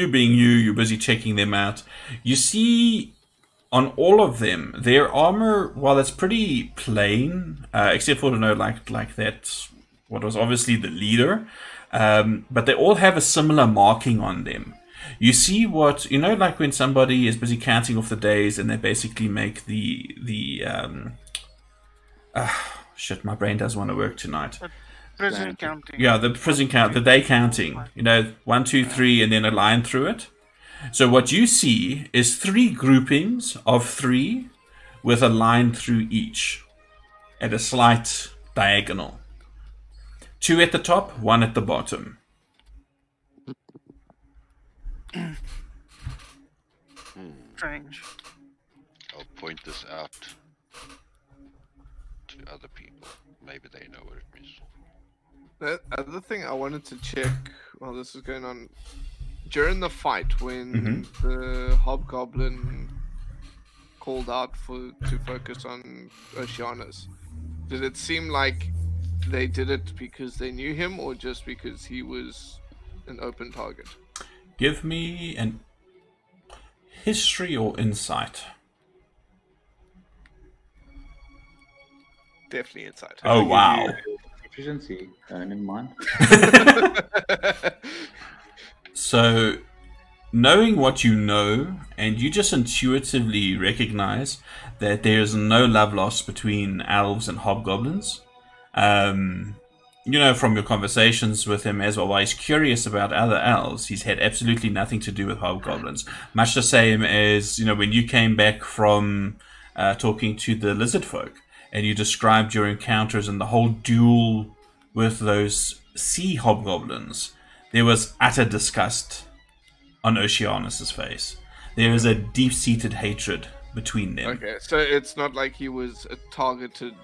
being you're busy checking them out, you see on all of them, their armor, while it's pretty plain, except for, like that, what was obviously the leader, but they all have a similar marking on them. You see what, like when somebody is busy counting off the days and they basically make shit, my brain doesn't want to work tonight.
Prison counting.
Yeah, the prison count, the day counting. 1, 2, 3, and then a line through it. So what you see is 3 groupings of 3 with a line through each at a slight diagonal. 2 at the top, 1 at the bottom.
Strange.
I'll point this out to other people. Maybe they know what it is.
The other thing I wanted to check while this is going on, during the fight when the hobgoblin called out to focus on Oceanus, did it seem like they did it because they knew him or just because he was an open target?
Give me an history or insight.
Definitely insight.
Oh, wow.
Efficiency, never mind.
So, knowing what you know, and you just intuitively recognize that there's no love lost between elves and hobgoblins. From your conversations with him as well, while he's curious about other elves, he's had absolutely nothing to do with hobgoblins. Much the same as, when you came back from talking to the lizard folk, and you described your encounters and the whole duel with those sea hobgoblins. There was utter disgust on Oceanus's face. There is a deep-seated hatred between them.
Okay, so it's not like he was a targeted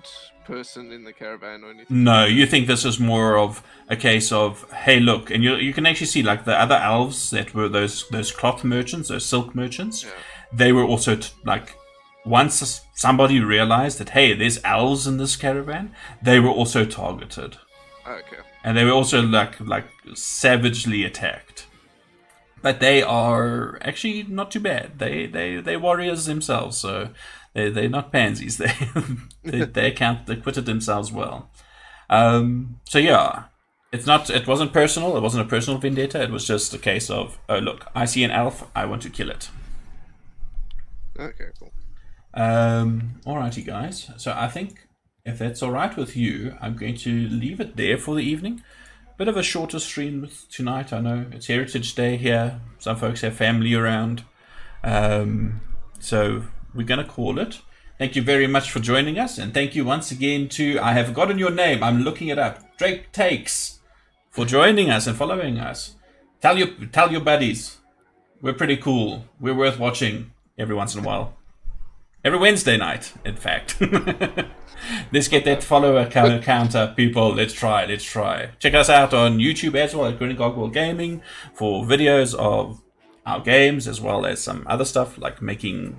person in the caravan or anything?
No, you think this is more of a case of, hey, look, and you can actually see, like, the other elves that were those cloth merchants, those silk merchants, they were also, once somebody realized that, hey, there's elves in this caravan, they were also targeted.
Okay.
And they were also like savagely attacked. But they are actually not too bad. They're warriors themselves, so they're not pansies. They acquitted themselves well. So yeah, it wasn't personal. It wasn't a personal vendetta. It was just a case of, oh look, I see an elf, I want to kill it.
Okay, cool.
Alrighty, guys. So I think if that's alright with you, I'm going to leave it there for the evening. Bit of a shorter stream tonight. I know it's Heritage Day here. Some folks have family around. So we're going to call it. Thank you very much for joining us. And thank you once again to, I have forgotten your name, I'm looking it up, Drake Takes, for joining us and following us. Tell your buddies. We're pretty cool. We're worth watching every once in a while. Every Wednesday night, in fact. Let's get that follower count up, people. Let's try. Check us out on YouTube as well at Greyhawk Gaming for videos of our games, as well as some other stuff like making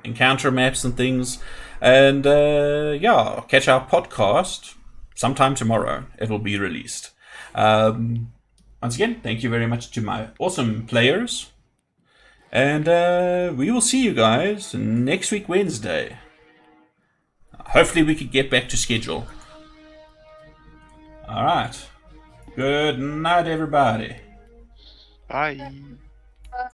encounter maps and things. And yeah, catch our podcast sometime tomorrow. It will be released. Once again, thank you very much to my awesome players. And we will see you guys next week, Wednesday. Hopefully we could get back to schedule. Alright. Good night, everybody.
Bye.